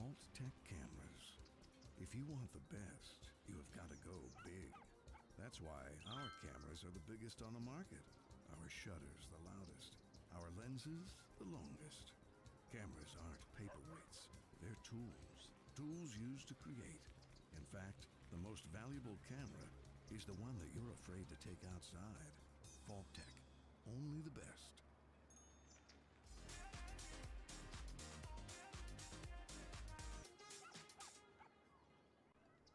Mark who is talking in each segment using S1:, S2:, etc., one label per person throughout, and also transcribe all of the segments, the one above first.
S1: Vault Tech cameras. If you want the best, you have got to go big. That's why our cameras are the biggest on the market, our shutters the loudest, our lenses the longest. Cameras aren't paperweights, they're tools. Tools used to create. In fact, the most valuable camera is the one that you're afraid to take outside. Vault Tech, only the best.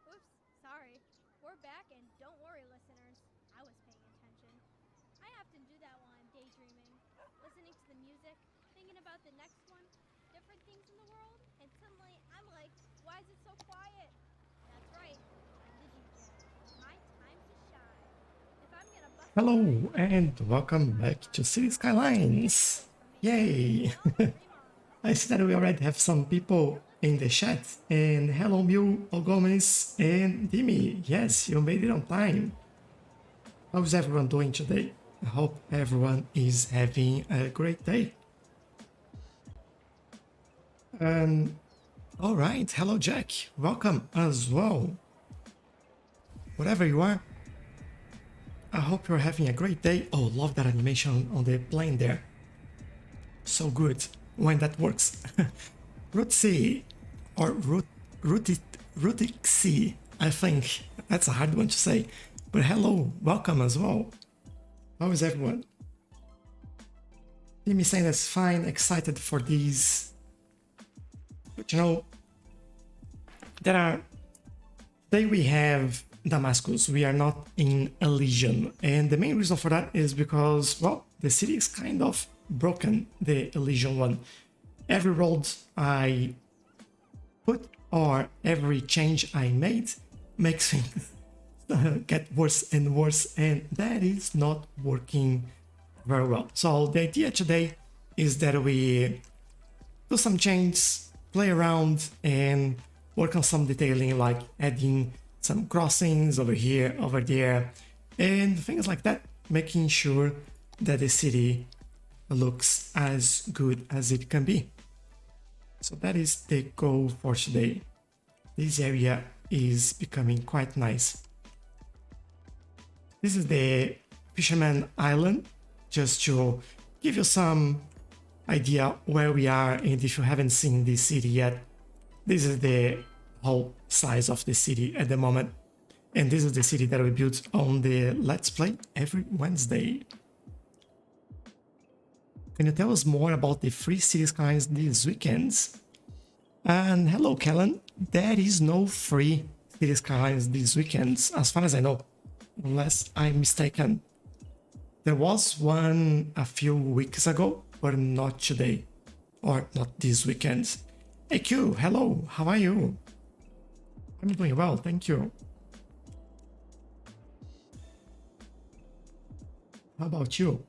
S2: Oops, sorry. We're back, and don't worry, listeners. I was paying attention. I often do that while I'm daydreaming, listening to the music, thinking about the next one, different things in the world, and suddenly I'm like, why is it so quiet? That's right, I'm the DJ. My time to shine. If I'm gonna bust a
S3: Hello
S2: rhyme,
S3: and welcome
S2: it's
S3: back to
S2: time.
S3: Cities
S2: So listen
S3: Skylines.
S2: closely for me,
S3: Yay!
S2: and y'all dream on.
S3: I see that we already have some people in the chat. And hello, Mew, Gomez, and Dimi. Yes, you made it on time. How's everyone doing today? I hope everyone is having a great day. All right, hello, Jack. Welcome as well. Whatever you are, I hope you're having a great day. Oh, love that animation on the plane there. So good when that works. Rootsie or Rootixie, I think. That's a hard one to say. But hello, welcome as well. How is everyone? Timmy saying that's fine, excited for these. But you know, today we have Damascus, we are not in Elysium. And the main reason for that is because, well, the city is kind of broken, the Elysium one. Every road I put or every change I made makes things get worse and worse, and that is not working very well. So the idea today is that we do some changes, play around, and work on some detailing, like adding some crossings over here, over there, and things like that, making sure that the city looks as good as it can be. So that is the goal for today. This area is becoming quite nice. This is the Fisherman Island, just to give you some idea where we are, and if you haven't seen this city yet, this is the whole size of the city at the moment. And this is the city that we built on the Let's Play every Wednesday. Can you tell us more about the free Cities Skylines these weekends? And hello, Kellen. There is no free Cities Skylines these weekends, as far as I know, unless I'm mistaken. There was one a few weeks ago, but not today, or not this weekend. Hey Q, hello, how are you? I'm doing well, thank you. How about you?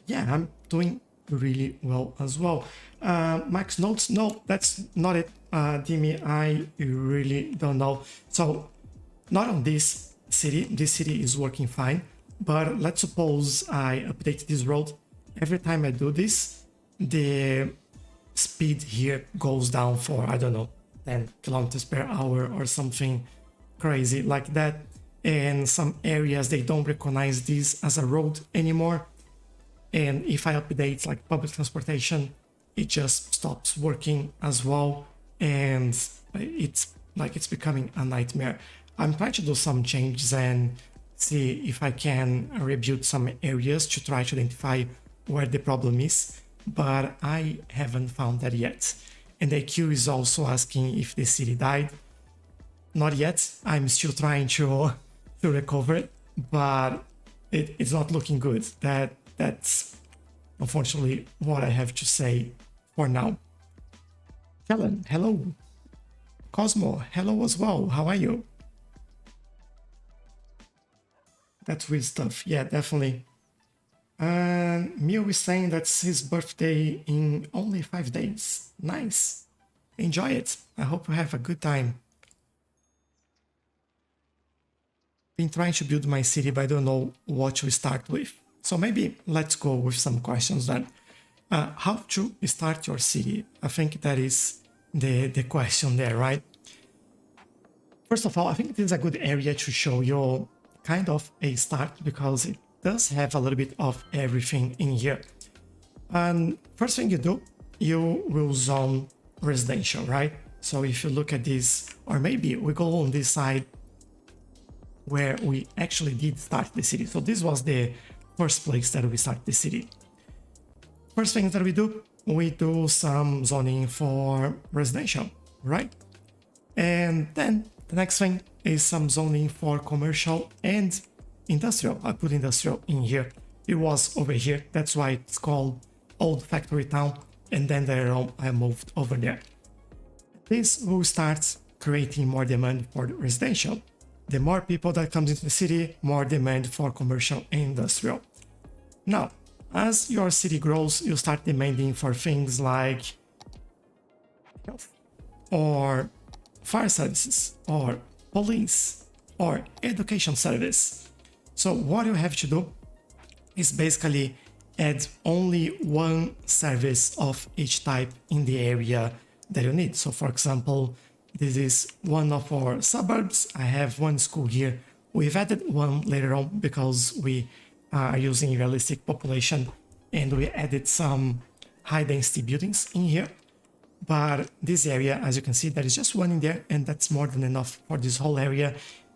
S3: Yeah, I'm doing really well as well. Max notes, no, that's not it, Dimi, I really don't know. So, not on this city is working fine, but let's suppose I update this road. Every time I do this, the speed here goes down for, I don't know, 10 kilometers per hour or something crazy like that. And some areas, they don't recognize this as a road anymore. And if I update like public transportation, it just stops working as well. And it's becoming a nightmare. I'm trying to do some changes and see if I can rebuild some areas to try to identify where the problem is, but I haven't found that yet. And the AQ is also asking if the city died. Not yet, I'm still trying to recover it, but it's not looking good. That's unfortunately what I have to say for now. Helen, hello. Cosmo, hello as well, how are you? That's weird stuff, yeah, definitely. And Mew is saying that's his birthday in only 5 days. Nice. Enjoy it. I hope you have a good time. Been trying to build my city, but I don't know what to start with. So maybe let's go with some questions then. How to start your city? I think that is the question there, right? First of all, I think it is a good area to show you kind of a start because it does have a little bit of everything in here. And first thing you do, you will zone residential, right? So if you look at this, or maybe we go on this side where we actually did start the city. So this was the first place that we start the city. First thing that we do some zoning for residential, right? And then the next thing is some zoning for commercial and industrial. I put industrial in here. It was over here. That's why it's called Old Factory Town. And then later on, I moved over there. This will start creating more demand for the residential. The more people that comes into the city, more demand for commercial and industrial. Now, as your city grows, you start demanding for things like health, or fire services, or police, or education service. So what you have to do is basically add only one service of each type in the area that you need. So for example, this is one of our suburbs. I have one school here. We've added one later on because we are using realistic population and we added some high density buildings in here. But this area, as you can see, there is just one in there and that's more than enough for this whole area,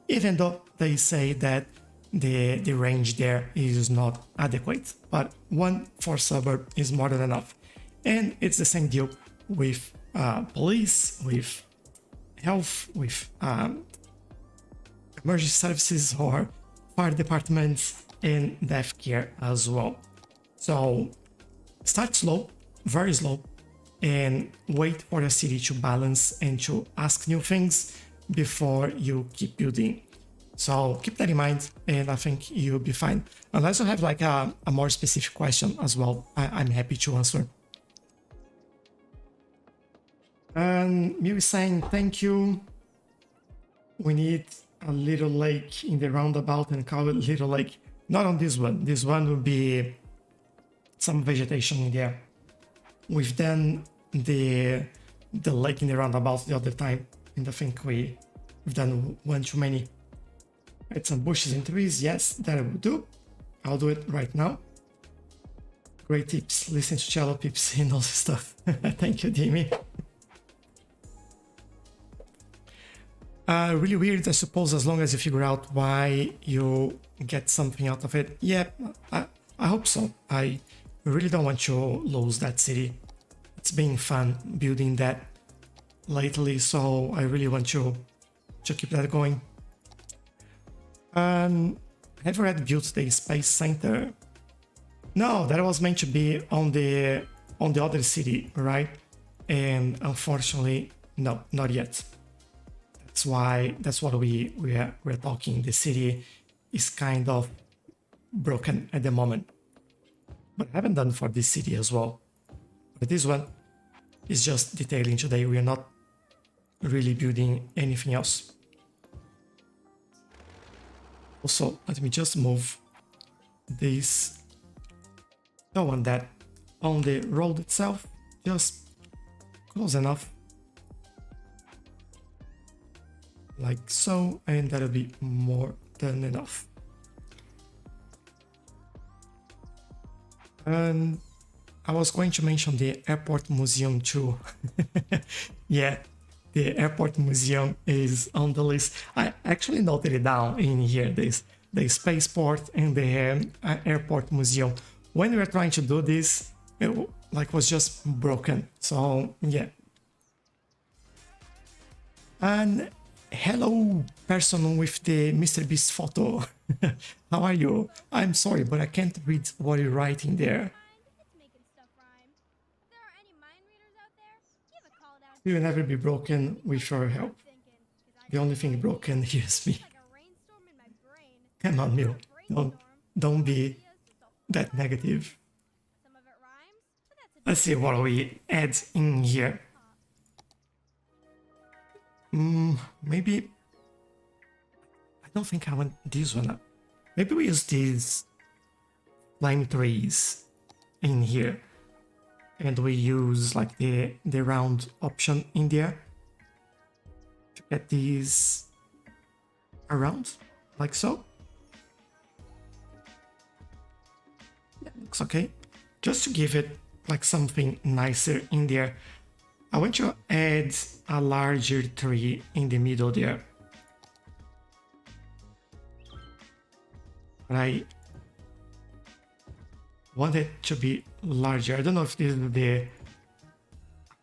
S3: even though they say that the range there is not adequate. But one for suburb is more than enough. And it's the same deal with police, with health, with emergency services or fire departments and death care as well. So start slow, very slow, and wait for the city to balance and to ask new things before you keep building. So keep that in mind and I think you'll be fine. Unless you have like a more specific question as well, I'm happy to answer. And Miu is saying, thank you. We need a little lake in the roundabout and call it little lake. Not on this one. This one will be some vegetation in there. We've done the lake in the roundabout the other time, and I think we've done one too many. Add some bushes and trees. Yes, that will do. I'll do it right now. Great tips. Listen to Tchelow peeps and all this stuff. Thank you, Dimi. Really weird, I suppose, as long as you figure out why you get something out of it. Yeah, I hope so. I really don't want to lose that city. It's been fun building that lately, so I really want to keep that going. Have you already built the space center? No, that was meant to be on the other city, right? And unfortunately, no, not yet. That's what we're talking. The city is kind of broken at the moment, but I haven't done for this city as well. But this one is just detailing today. We are not really building anything else. Also, let me just move this. Don't want that on the road itself. Just close enough. Like so, and that'll be more than enough. And I was going to mention the airport museum too. Yeah, the airport museum is on the list. I actually noted it down in here, the spaceport and the airport museum. When we were trying to do this, it was just broken. So yeah. And hello, person with the Mr. Beast photo. How are you? I'm sorry, but I can't read what you're writing there.
S2: It's making stuff rhyme. If there are any mind readers out there, give a call down.
S3: You will never be broken with your help. The only thing broken here is me.
S2: Like a rainstorm in my brain.
S3: Come on, Miu. Don't be that negative.
S2: Some of it rhymes, but that's a
S3: Let's see what we add in here. Maybe I don't think I want this one. Maybe we use these lime trees in here. and we use like the round option in there to get these around, like so. Yeah, looks okay. Just to give it like something nicer in there, I want to add a larger tree in the middle there. But I want it to be larger. I don't know if this is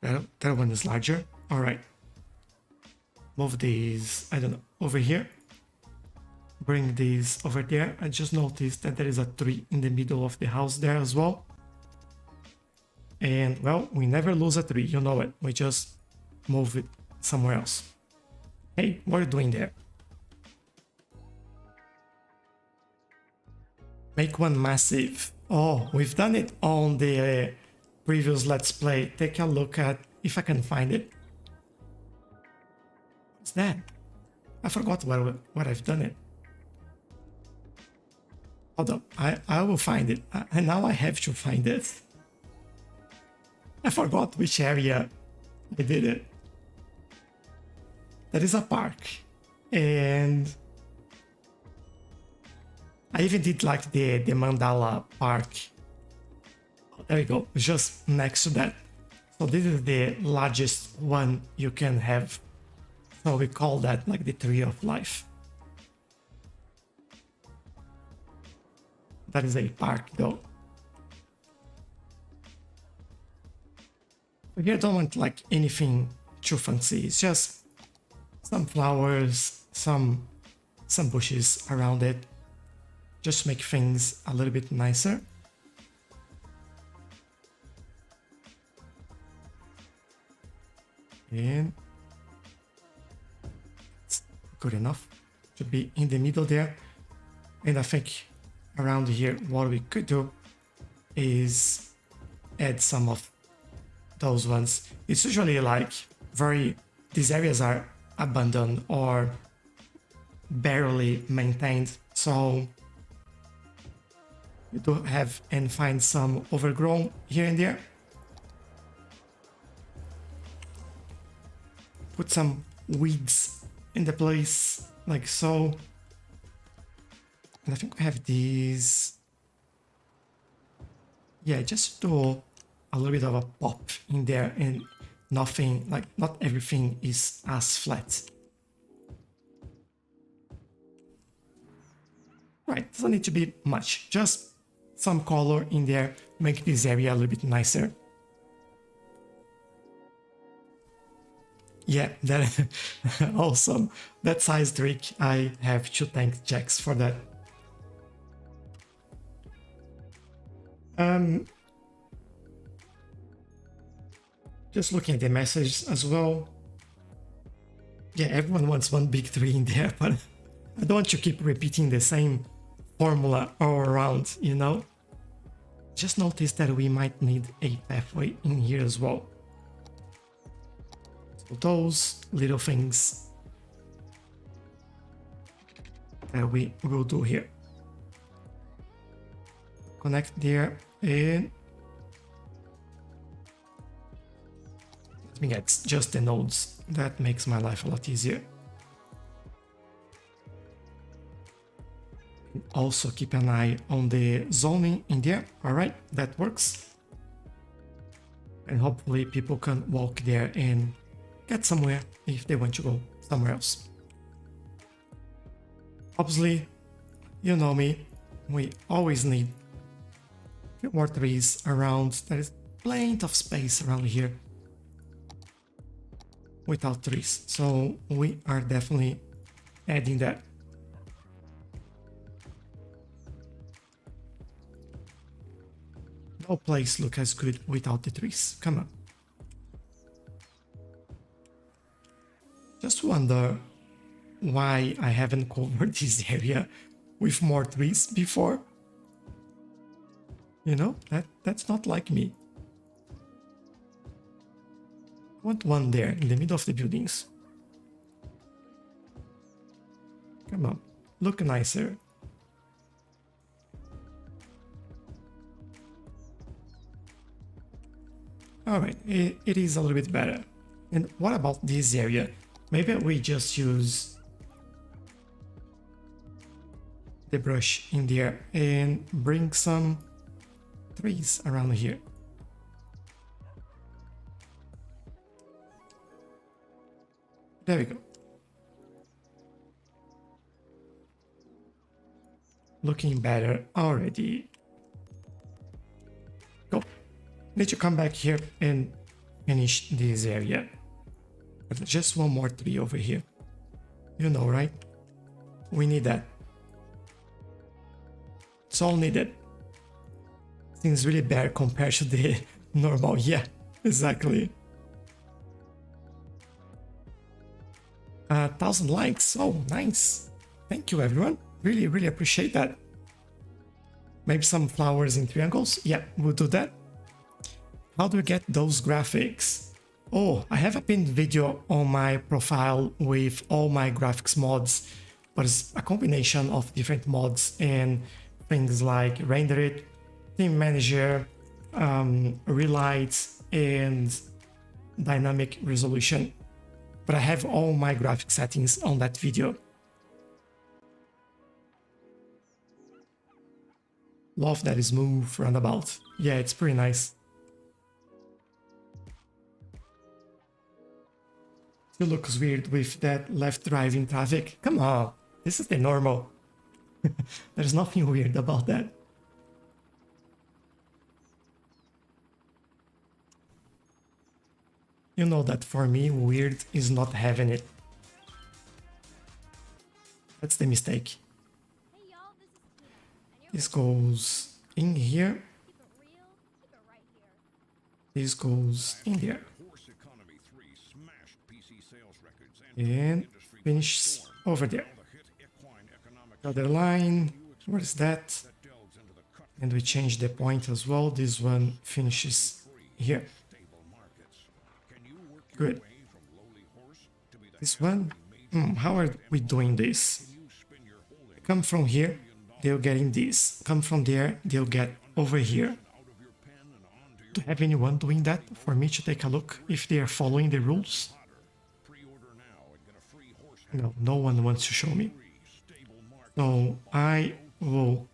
S3: that one is larger. All right. Move these, I don't know, over here. Bring these over there. I just noticed that there is a tree in the middle of the house there as well. And well, we never lose a tree, you know it. We just move it somewhere else. Hey, what are you doing there? Make one massive. Oh, we've done it on the previous Let's Play. Take a look at if I can find it. What's that? I forgot where I've done it. Hold on, I will find it. And now I have to find it. I forgot which area I did it. There is a park. And I even did like the mandala park. Oh, there you go, just next to that. So this is the largest one you can have. So we call that like the tree of life. That is a park though. Here I don't want like anything too fancy. It's just some flowers, some bushes around it. Just make things a little bit nicer. And it's good enough to be in the middle there. And I think around here, what we could do is add some of those ones. It's usually like these areas are abandoned or barely maintained. So you do have and find some overgrown here and there. Put some weeds in the place like so. And I think we have these. Yeah, just do a little bit of a pop in there and nothing, like not everything is as flat. Right, doesn't need to be much, just some color in there, make this area a little bit nicer. Yeah, that awesome. That size trick, I have to thank Jax for that. Just looking at the message as well. Yeah, everyone wants one big tree in there, but I don't want to keep repeating the same formula all around, you know? Just notice that we might need a pathway in here as well. So those little things that we will do here. Connect there and I think it's just the nodes. That makes my life a lot easier. Also keep an eye on the zoning in there. All right, that works. And hopefully people can walk there and get somewhere if they want to go somewhere else. Obviously, you know me, we always need a few more trees around. There is plenty of space around here without trees, so we are definitely adding that. No place looks as good without the trees. Come on. Just wonder why I haven't covered this area with more trees before. You know, that's not like me. I want one there in the middle of the buildings. Come on, look nicer. Alright, it is a little bit better. And what about this area? Maybe we just use the brush in there and bring some trees around here. There we go. Looking better already. Go. Need to come back here and finish this area. But just one more tree over here. You know, right? We need that. It's all needed. Seems really bad compared to the normal. Yeah, exactly. 1,000 likes. Oh, nice. Thank you, everyone. Really, really appreciate that. Maybe some flowers in triangles. Yeah, we'll do that. How do we get those graphics? Oh, I have a pinned video on my profile with all my graphics mods, but it's a combination of different mods and things like Render It, Theme Manager, Relight, and Dynamic Resolution. But I have all my graphic settings on that video. Love that smooth roundabout. Yeah, it's pretty nice. Still looks weird with that left driving traffic. Come on, this is the normal. There's nothing weird about that. You know that for me, weird is not having it. That's the mistake.
S2: Hey y'all, this is Tina, and you're
S3: This goes in here.
S2: keep it real, keep it right here.
S3: This goes in there.
S1: Horse Economy 3 smashed PC sales records and
S3: And finish over there.
S1: the hit equine economic
S3: Other line. What is that?
S1: delves into the cut
S3: And we change the point as well. This one finishes here.
S1: stable markets. Can you work your
S3: Good.
S1: way from lowly horse to be the
S3: This one. How are we doing this?
S1: you spin your holding
S3: Come from here, they'll get in this. Come from there, they'll get over here.
S1: out of your pen and onto your
S3: Do you have anyone doing that for me to take a look if they are following the rules?
S1: pre-order now and get a free horse
S3: No, no one wants to show me.
S1: stable market.
S3: So I will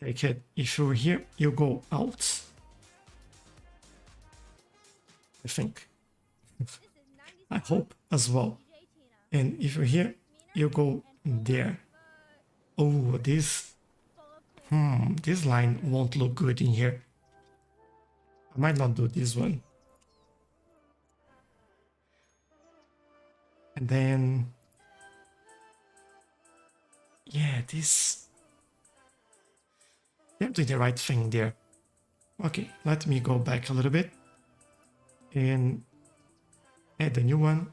S3: take it. If you're here, you go out. I think.
S2: This is 96
S3: I hope as well.
S2: DJ Tina.
S3: And if you're here, you go there. Oh, this
S2: Full of clean
S3: this line won't look good in here. I might not do this one. And then yeah, this they're doing the right thing there. Okay, let me go back a little bit and add a new one.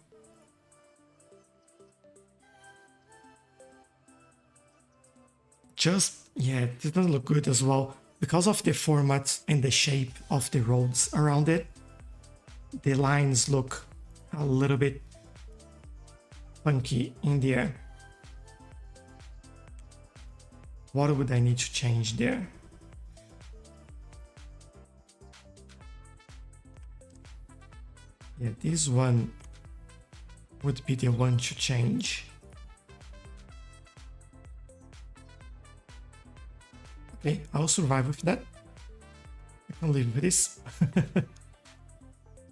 S3: Just, yeah, this doesn't look good as well. Because of the format and the shape of the roads around it, the lines look a little bit funky in there. What would I need to change there? Yeah, this one would be the one to change. Okay, I'll survive with that. I can live with this.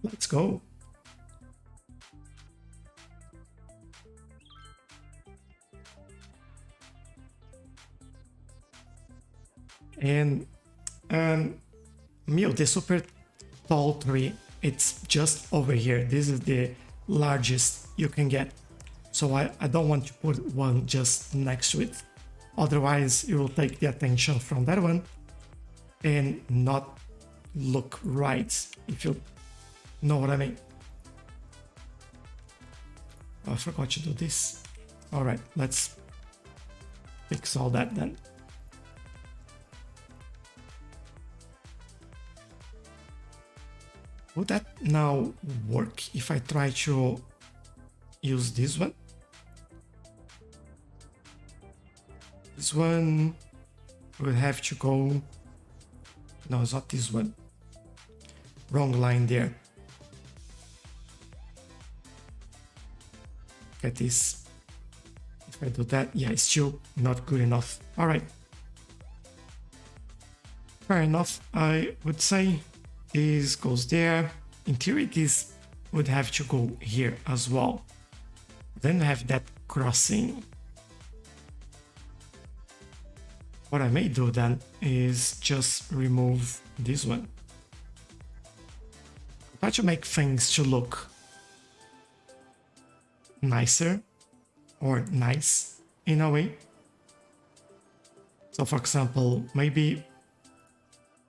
S3: Let's go. And Mew, the super tall tree, it's just over here. This is the largest you can get. So I don't want to put one just next to it. Otherwise, it will take the attention from that one and not look right, if you know what I mean. Oh, I forgot to do this. All right, let's fix all that then. Would that now work if I try to use this one? This one will have to go. No, it's not this one. wrong line there. Get this. If I do that, yeah, it's still not good enough. All right. Fair enough, I would say. This goes there. In theory, this would have to go here as well. Then have that crossing. What I may do then is just remove this one. Try to make things to look nicer or nice in a way. So for example, maybe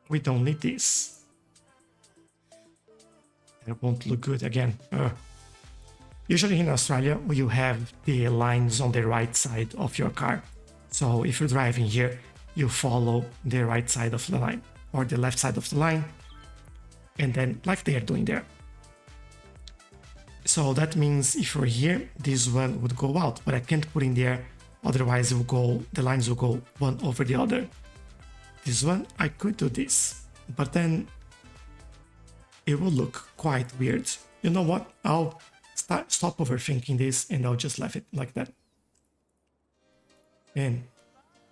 S3: we don't need this. It won't look good again. Usually in Australia, you have the lines on the right side of your car. So if you're driving here, you follow the right side of the line or the left side of the line, and then like they are doing there. So that means if you're here, this one would go out, but I can't put in there, otherwise it will go, the lines will go one over the other. This one, I could do this, but then it will look quite weird. You know what? I'll stop overthinking this and I'll just leave it like that. And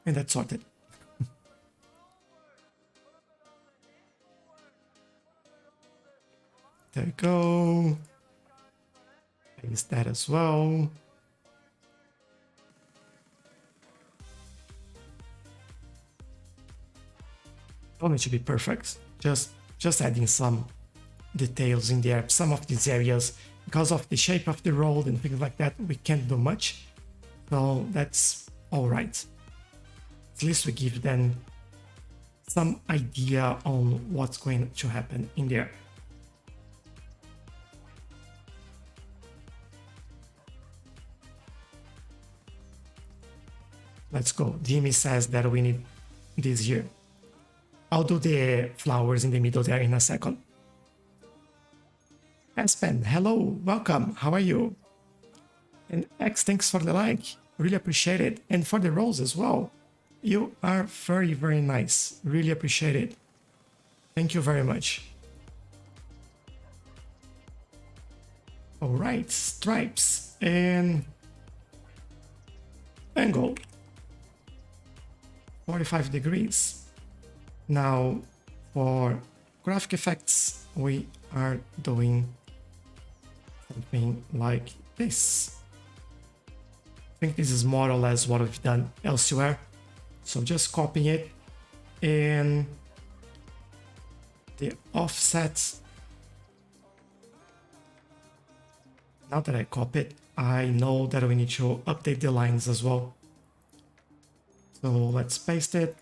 S3: that's sorted. There we go. Paste that as well. Don't need to be perfect. Just adding some details in there. Some of these areas, because of the shape of the road and things like that, we can't do much. So that's all right. At least we give them some idea on what's going to happen in there. Let's go. Dimi says that we need this here. I'll do the flowers in the middle there in a second. Aspen, hello, welcome, how are you? And X, thanks for the like, really appreciate it. And for the rose as well. You are very, very nice, really appreciate it. Thank you very much. All right, stripes and angle. 45 degrees. Now for graphic effects, we are doing something like this. I think this is more or less what we've done elsewhere. So just copying it, and the offset. Now that I copy it, I know that we need to update the lines as well. So let's paste it,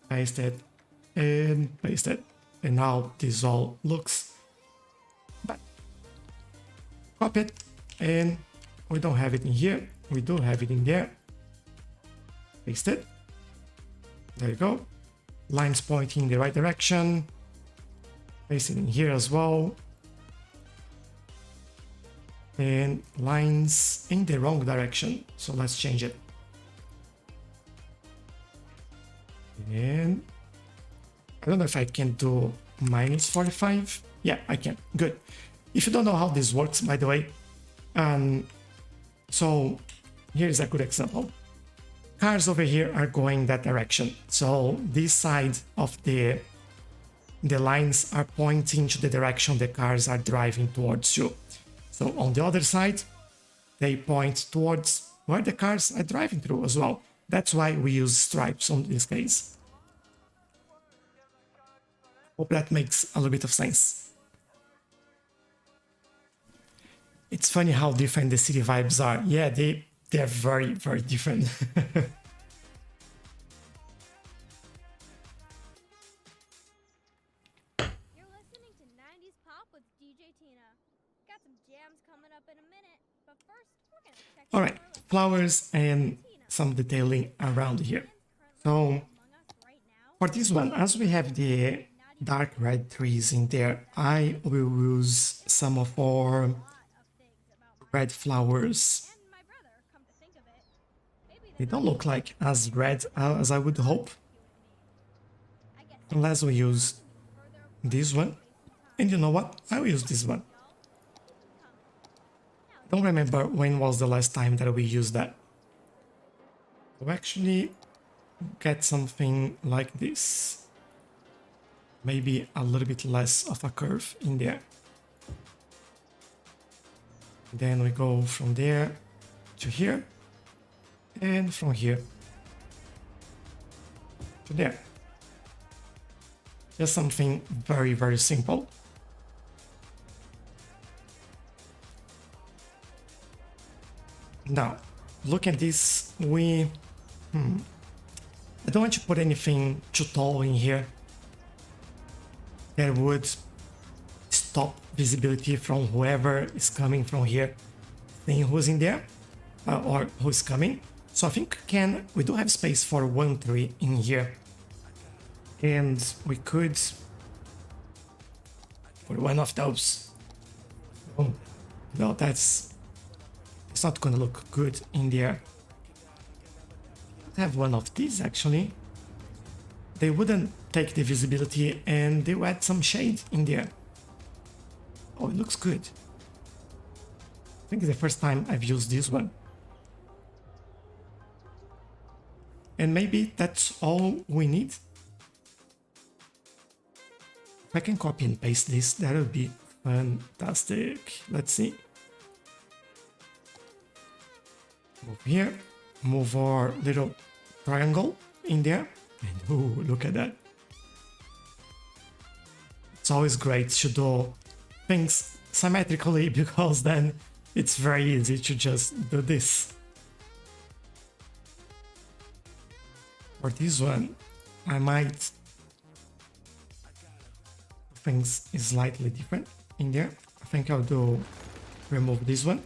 S3: and paste it. And now this all looks bad. Copy it, and we don't have it in here. We do have it in there. Paste it. There you go. Lines pointing in the right direction. Paste it in here as well. And lines in the wrong direction. So let's change it. And I don't know if I can do -45. Yeah, I can. Good. If you don't know how this works, by the way, so here's a good example. Cars over here are going that direction. So this side of the lines are pointing to the direction the cars are driving towards you. So on the other side, they point towards where the cars are driving through as well. That's why we use stripes on this case. Hope that makes a little bit of sense. It's funny how different the city vibes are. Yeah, they're very, very different.
S2: You're listening to 90s Pop with DJ Tina. Got some jams coming up in a minute, but first we're gonna check.
S3: All right, flowers and some detailing around here. So for this one, as we have the dark red trees in there, I will use some of our red flowers. They don't look like as red as I would hope, unless we use this one. And you know what? I will use this one. Don't remember when was the last time that we used that. To actually get something like this. Maybe a little bit less of a curve in there. Then we go from there to here. And from here to there. Just something very, very simple. Now, look at this. I don't want to put anything too tall in here that would stop visibility from whoever is coming from here, seeing who's in there or who's coming. So I think we do have space for 1 tree in here, and we could put one of those. Oh, no, it's not gonna look good in there. I have one of these actually. They wouldn't take the visibility and they will add some shade in there. Oh, it looks good. I think it's the first time I've used this one. And maybe that's all we need. If I can copy and paste this, that would be fantastic. Let's see. Move here, move our little triangle in there. And oh, look at that. It's always great to do things symmetrically because then it's very easy to just do this. For this one, I might things is slightly different in there. I think I'll remove this one.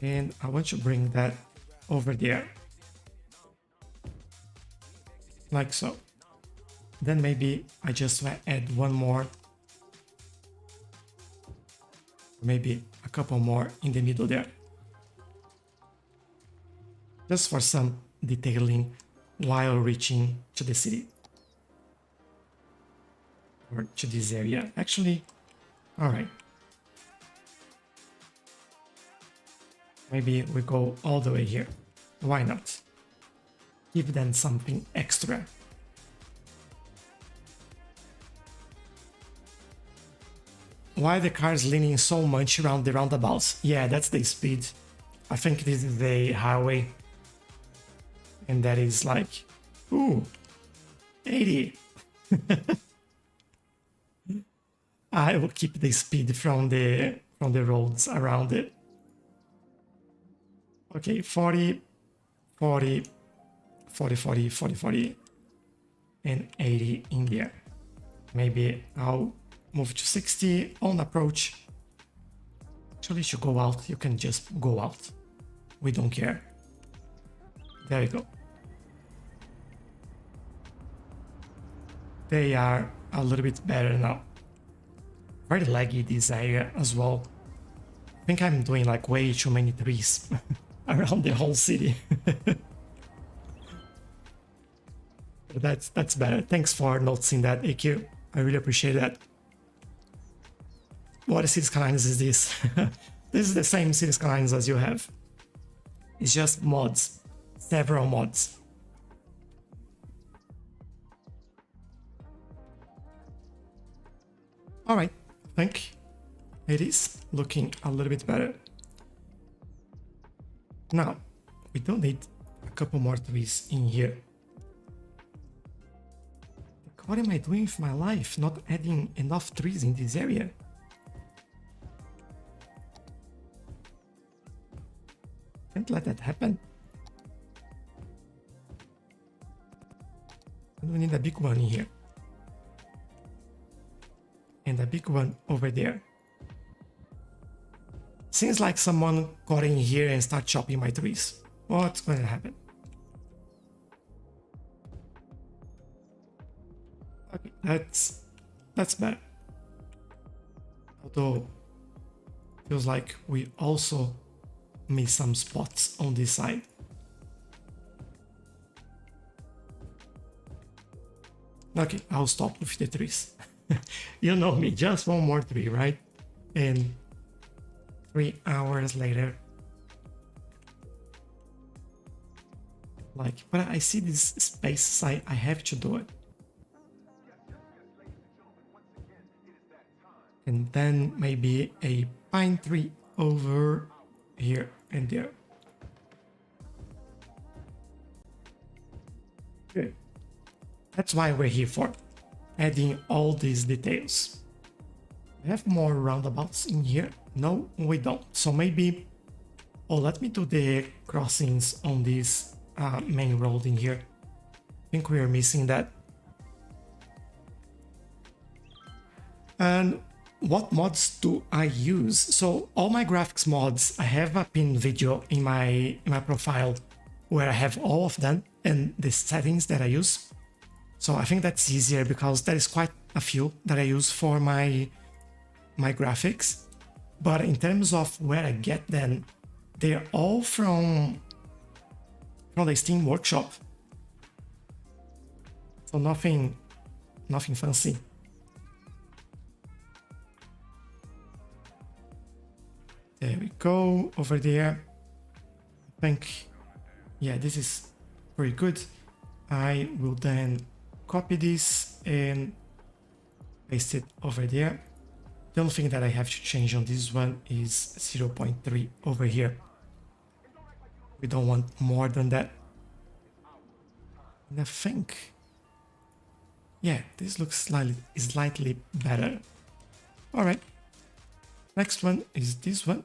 S3: And I want to bring that over there. Like so. Then maybe I just add one more. Maybe a couple more in the middle there. Just for some detailing while reaching to the city. Or to this area. Actually, alright. Maybe we go all the way here. Why not? Give them something extra. Why the car's leaning so much around the roundabouts? Yeah, that's the speed. I think this is the highway. And that is like, ooh, 80. I will keep the speed from the roads around it. Okay, 40, 40, 40, 40, 40, 40, and 80 in there. Maybe I'll move to 60 on approach. Actually, if you go out, you can just go out. We don't care. There you go. They are a little bit better now. Very laggy this area as well. I think I'm doing like way too many trees around the whole city. That's better. Thanks for noticing that, AQ. I really appreciate that. What Cities Skylines is this? This is the same Cities Skylines as you have. It's just mods. Several mods. Alright, I think it is looking a little bit better. Now, we do need a couple more trees in here. What am I doing with my life? Not adding enough trees in this area? Can't let that happen. And we need a big one in here. And a big one over there. Seems like someone got in here and start chopping my trees. What's going to happen? Okay, that's better. Although, feels like we also miss some spots on this side. Okay, I'll stop with the trees. You know me, just one more tree, right? And 3 hours later. Like, but I see this space, I have to do it. And then maybe a pine tree over here and there. Good. That's why we're here for, adding all these details. We have more roundabouts in here? No, we don't. So maybe, oh, let me do the crossings on this main road in here. I think we are missing that. And what mods do I use? So all my graphics mods, I have a pinned video in my profile where I have all of them and the settings that I use. So I think that's easier because there is quite a few that I use for my graphics. But in terms of where I get them, they're all from the Steam Workshop. So nothing fancy. There we go, over there. I think, yeah, this is pretty good. I will then copy this and paste it over there. The only thing that I have to change on this one is 0.3 over here. We don't want more than that. And I think, yeah, this looks slightly better. All right. Next one is this one.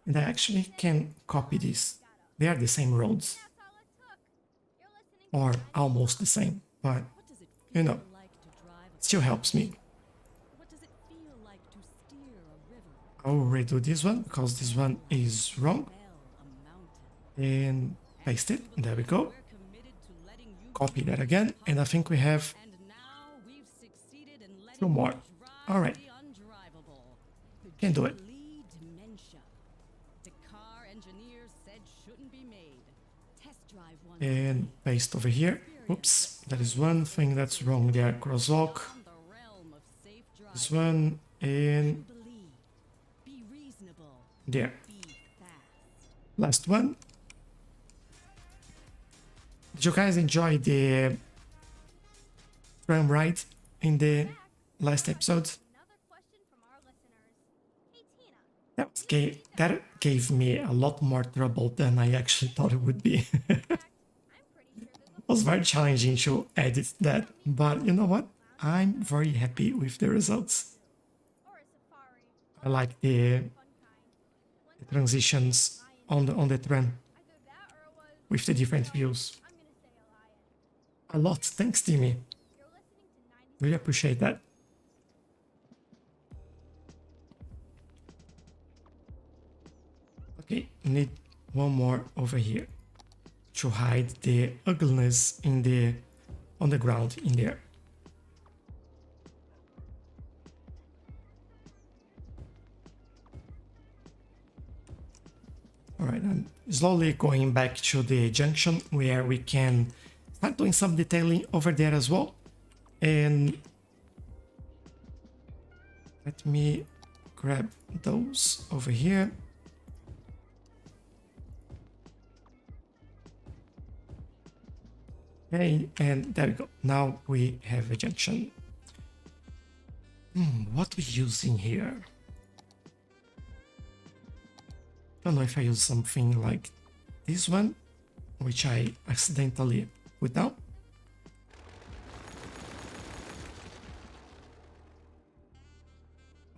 S3: And I actually can copy this. They are the same roads. Or almost the same, but you know, it still helps me. I'll redo this one because this one is wrong. And paste it. There we go. Copy that again. And I think we have 2 more. All right. Can do it. And paste over here. Oops, that is one thing that's wrong there. Crosswalk. This one and there. Last one. Did you guys enjoy the tram ride in the last episode? That gave me a lot more trouble than I actually thought it would be. It was very challenging to edit that, but you know what? I'm very happy with the results. I like the transitions on the tram with the different views. A lot. Thanks, Timmy. Really appreciate that. Okay, need one more over here to hide the ugliness on the ground in there. All right, I'm slowly going back to the junction where we can start doing some detailing over there as well. And let me grab those over here. Okay, and there we go. Now we have a junction. What we using here? Don't know if I use something like this one, which I accidentally put down.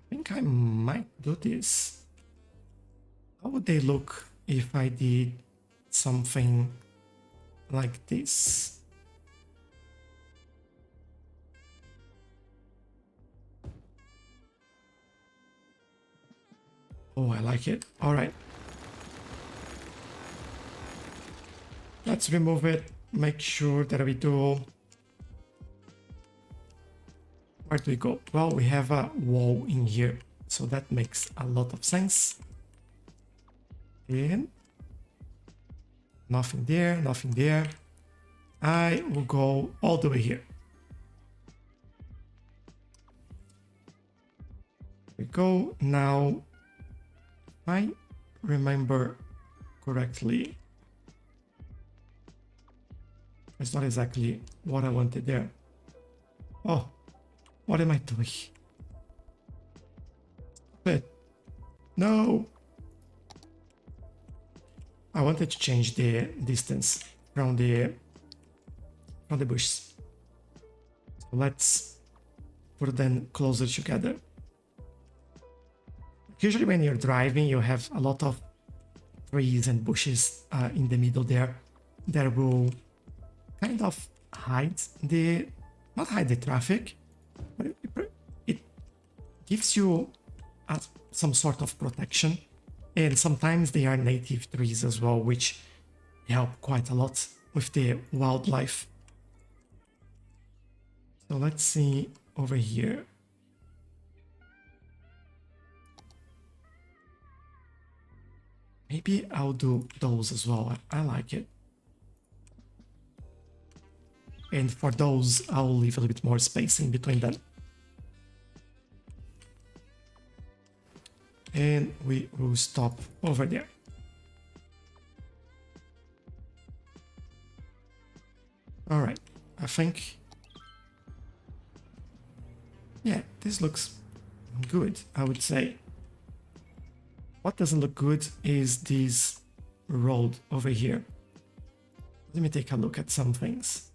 S3: I think I might do this. How would they look if I did something like this? Oh, I like it. All right. Let's remove it. Make sure that we do... Where do we go? Well, we have a wall in here, so that makes a lot of sense. And nothing there, nothing there. I will go all the way here. go. Now, if I remember correctly, it's not exactly what I wanted there. Oh, what am I doing? But no, I wanted to change the distance from the bushes. So let's put them closer together. Usually when you're driving, you have a lot of trees and bushes in the middle there that will kind of hide the, not hide the traffic, but it gives you some sort of protection. And sometimes they are native trees as well, which help quite a lot with the wildlife. So let's see over here. Maybe I'll do those as well. I like it. And for those, I'll leave a little bit more space in between them. And we will stop over there. All right, I think, yeah, this looks good, I would say. What doesn't look good is this road over here. Let me take a look at some things.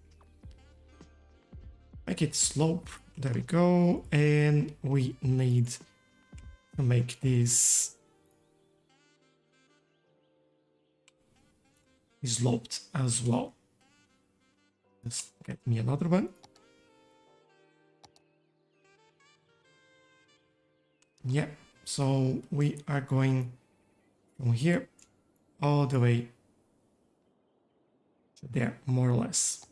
S3: Make it slope, there we go, and we need to make this sloped as well. Let's get me another one. Yeah, so we are going from here all the way to there, more or less.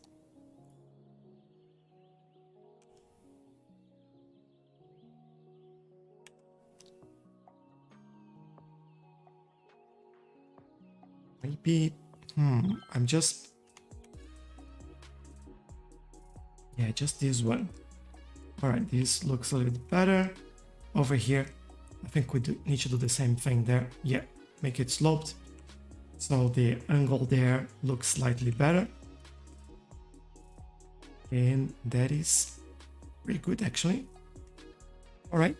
S3: Maybe, I'm just, yeah, just this one. All right, this looks a little bit better. Over here, I think we need to do the same thing there. Yeah, make it sloped. So the angle there looks slightly better. And that is pretty good, actually. All right.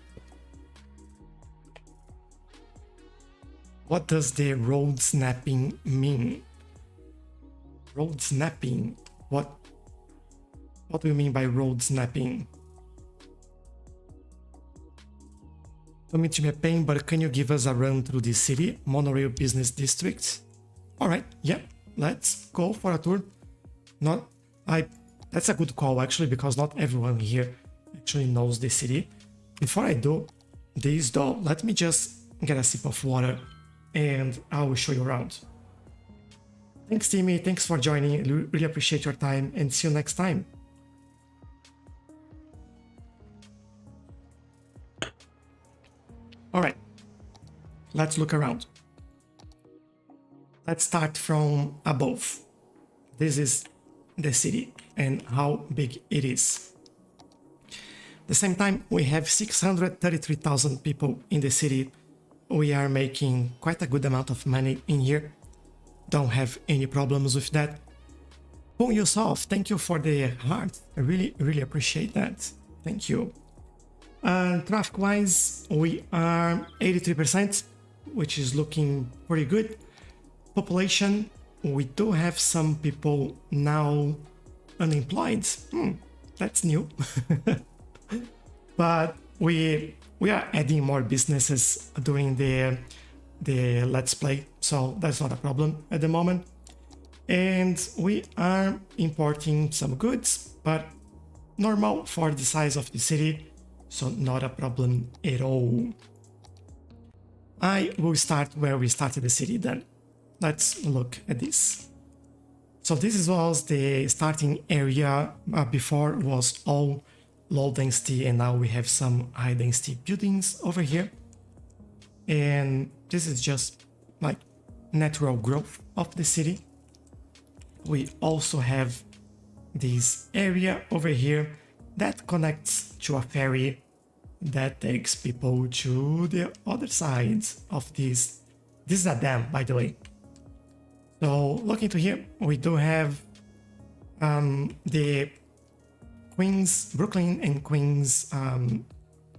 S3: What does the road snapping mean? Road snapping? What do you mean by road snapping? Don't mean to be a pain, but can you give us a run through the city, monorail business district? All right, yeah, let's go for a tour. That's a good call actually, because not everyone here actually knows the city. Before I do this though, let me just get a sip of water and I will show you around. Thanks, Timmy. Thanks for joining. Really appreciate your time and see you next time. All right, let's look around. Let's start from above. This is the city and how big it is. At the same time, we have 633,000 people in the city. We are making quite a good amount of money in here. Don't have any problems with that. Pull yourself, thank you for the heart. I really appreciate that. Thank you. Traffic-wise, we are 83%, which is looking pretty good. Population, we do have some people now unemployed. That's new. But we are adding more businesses during the Let's Play, so that's not a problem at the moment. And we are importing some goods, but normal for the size of the city, so not a problem at all. I will start where we started the city then. Let's look at this. So this was the starting area. Before was all low density, and now we have some high density buildings over here. And this is just like natural growth of the city. We also have this area over here that connects to a ferry that takes people to the other side of this. This is a dam, by the way. So looking to here, we do have the Queens, Brooklyn and Queens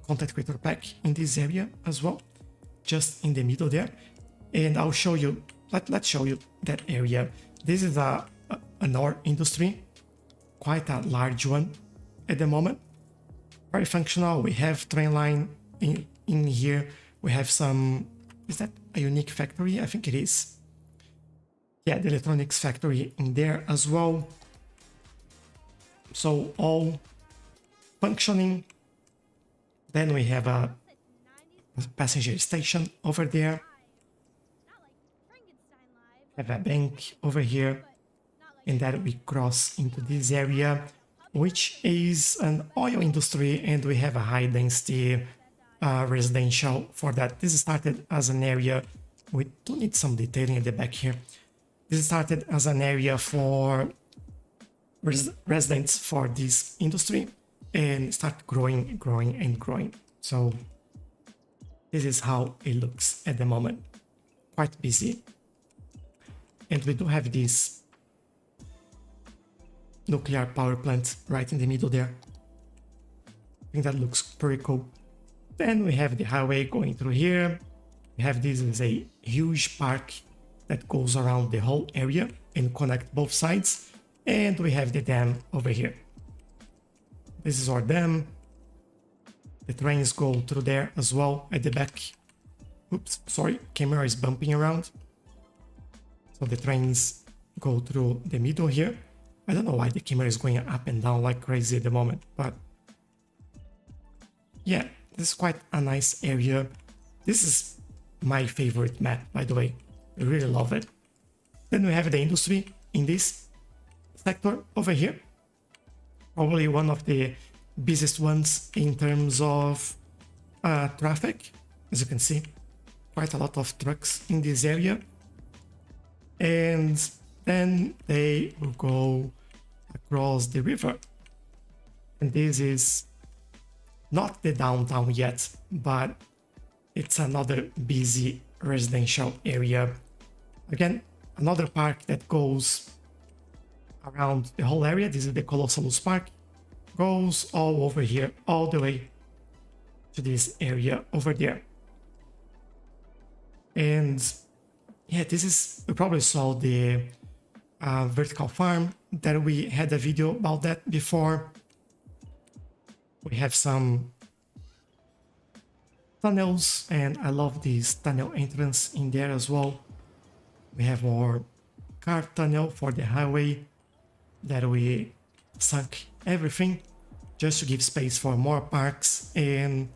S3: content creator pack in this area as well, just in the middle there. And I'll show you, let's show you that area. This is an ore industry, quite a large one at the moment. Very functional. We have train line in here. We have some, is that a unique factory? I think it is. Yeah, the electronics factory in there as well. So all functioning. Then we have a passenger station over there. Have a bank over here. And then we cross into this area, which is an oil industry, and we have a high density residential for that. This started as an area, we do need some detailing at the back here. This started as an area for residents for this industry and start growing, growing and growing. So this is how it looks at the moment. Quite busy. And we do have this nuclear power plant right in the middle there. I think that looks pretty cool. Then we have the highway going through here. We have this as a huge park that goes around the whole area and connect both sides. And we have the dam over here. This is our dam. The trains go through there as well at the back. Oops, sorry, camera is bumping around. So the trains go through the middle here. I don't know why the camera is going up and down like crazy at the moment, but yeah, this is quite a nice area. This is my favorite map, by the way. I really love it. Then we have the industry in this sector over here. Probably one of the busiest ones in terms of traffic. As you can see, quite a lot of trucks in this area. And then they will go across the river. And this is not the downtown yet, but it's another busy residential area. Again, another park that goes around the whole area. This is the Colossalus Park. Goes all over here, all the way to this area over there. And yeah, this is, you probably saw the vertical farm that we had a video about that before. We have some tunnels, and I love this tunnel entrance in there as well. We have our car tunnel for the highway that we sunk everything just to give space for more parks and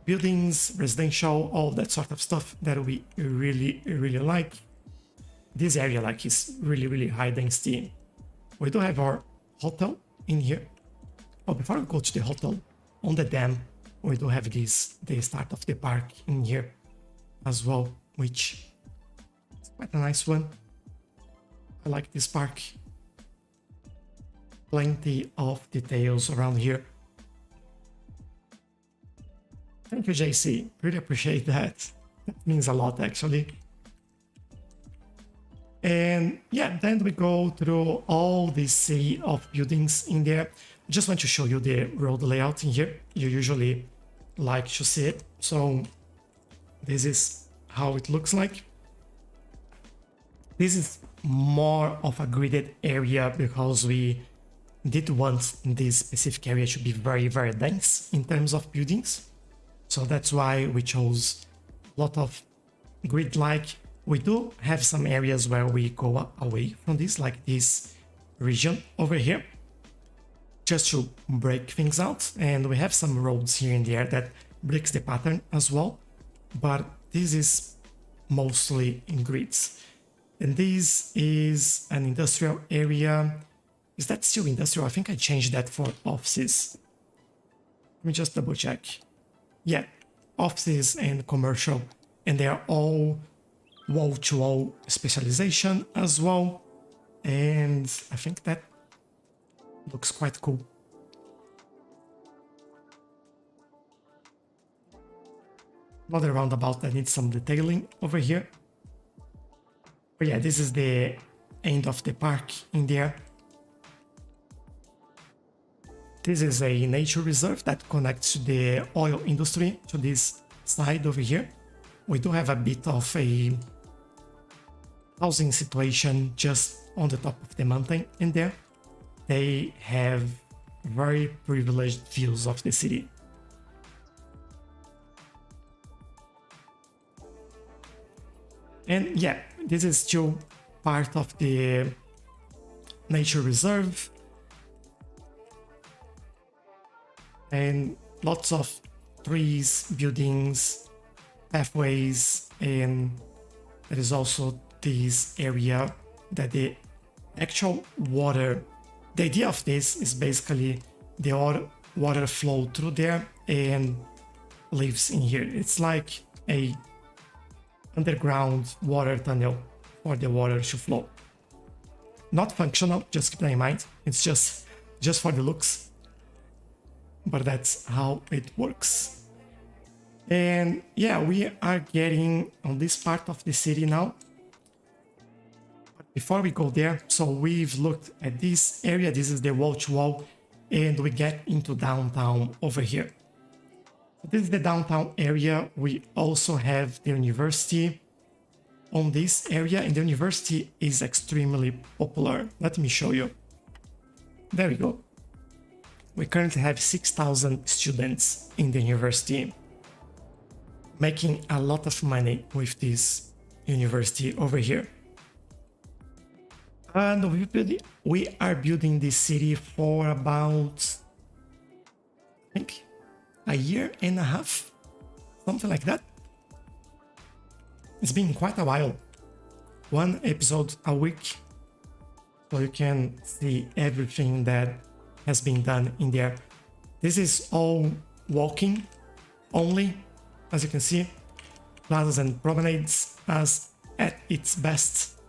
S3: buildings, residential, all that sort of stuff that we really like. This area like is really high density. We do have our hotel in here. Oh, before we go to the hotel, on the dam, we do have this, the start of the park in here as well, which is quite a nice one. I like this park. Plenty of details around here. Thank you, JC. Really appreciate that. That means a lot, actually. And yeah, then we go through all this sea of buildings in there. I just want to show you the road layout in here. You usually like to see it. So this is how it looks like. This is more of a gridded area because we did want this specific area to be very dense in terms of buildings. So that's why we chose a lot of grid-like. We do have some areas where we go away from this, like this region over here, just to break things out. And we have some roads here and there that breaks the pattern as well. But this is mostly in grids. And this is an industrial area. Is that still industrial? I think I changed that for offices. Let me just double check. Yeah, offices and commercial. And they are all wall-to-wall specialization as well. And I think that looks quite cool. Another roundabout that needs some detailing over here. But yeah, this is the end of the park in there. This is a nature reserve that connects to the oil industry to this side over here. We do have a bit of a housing situation just on the top of the mountain in there. They have very privileged views of the city. And yeah, this is still part of the nature reserve. And lots of trees, buildings, pathways, and there is also this area that the actual water, the idea of this is basically the water flow through there and lives in here. It's like a underground water tunnel for the water to flow. Not functional, just keep that in mind. It's just for the looks. But that's how it works. And yeah, we are getting on this part of the city now. But before we go there, so we've looked at this area. This is the wall-to-wall, and we get into downtown over here. This is the downtown area. We also have the university on this area, and the university is extremely popular. Let me show you. There we go. We currently have 6,000 students in the university, making a lot of money with this university over here. And we are building this city for about, I think, a year and a half, something like that. It's been quite a while. One episode a week, so you can see everything that has been done in there. This is all walking only, as you can see. Plazas and promenades as at its best.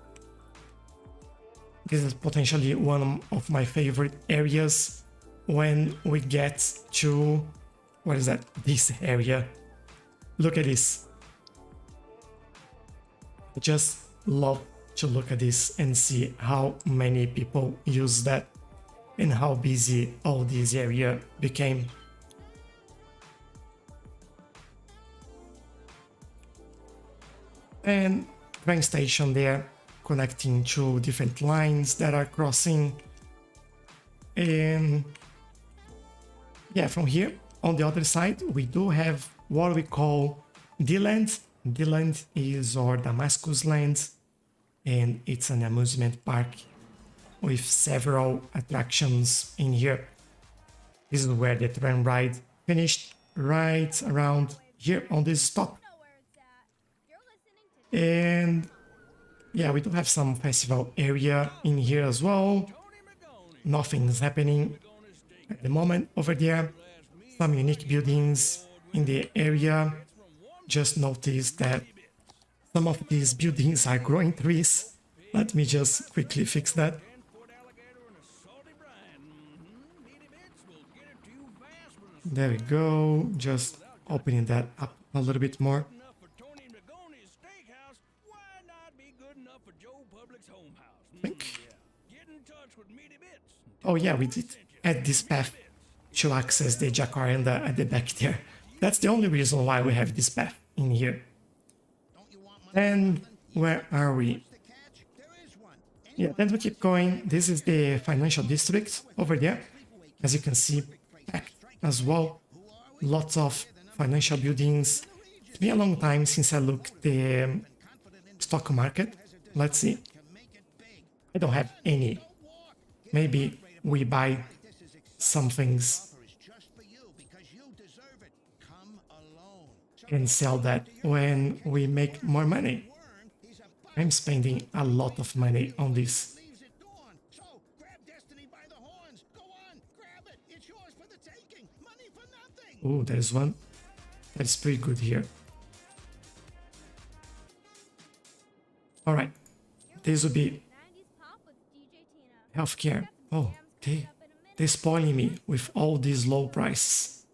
S3: This is potentially one of my favorite areas when we get to, what is that? This area. Look at this. I just love to look at this and see how many people use that and how busy all this area became. And train station there, connecting to different lines that are crossing. And yeah, from here on the other side, we do have what we call D-Land. D-Land is our Damascus land, and it's an amusement park with several attractions in here. This is where the train ride finished, right around here on this stop. And yeah, we do have some festival area in here as well. Nothing's happening at the moment over there. Some unique buildings in the area. Just notice that some of these buildings are growing trees. Let me just quickly fix that. There we go, just opening that up a little bit more. I think. Oh yeah, we did add this path to access the jacaranda at the back there. That's the only reason why we have this path in here. And where are we? Yeah, then we keep going. This is the financial district over there. As you can see, packed as well. Lots of financial buildings. It's been a long time since I looked at the stock market. Let's see. I don't have any. Maybe we buy some things and sell that when we make more money. I'm spending a lot of money on this. Oh, there's one. That's pretty good here. All right. This will be healthcare. Oh, they're spoiling me with all these low prices.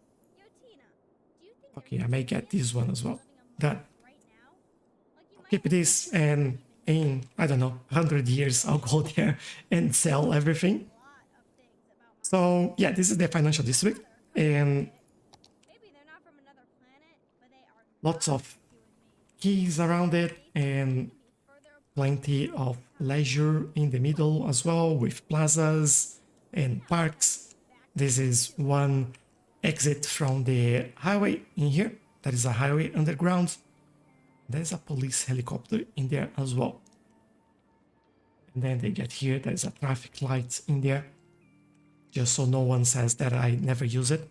S3: Okay, I may get this one as well. that
S2: right now. Like you might
S3: keep
S2: have
S3: this, and in, I don't know, 100 years, I'll go there and sell everything.
S2: a lot of things about my
S3: So yeah, this is the financial district, and
S2: maybe they're not from another planet, but they are
S3: lots
S2: not
S3: of
S2: like you and me.
S3: keys around it,
S2: They
S3: and
S2: can be further apart
S3: plenty of leisure in the middle as well, with plazas and parks. This is one exit from the highway in here. There is a highway underground. There's a police helicopter in there as well. And then they get here, there's a traffic light in there, just so no one says that I never use it.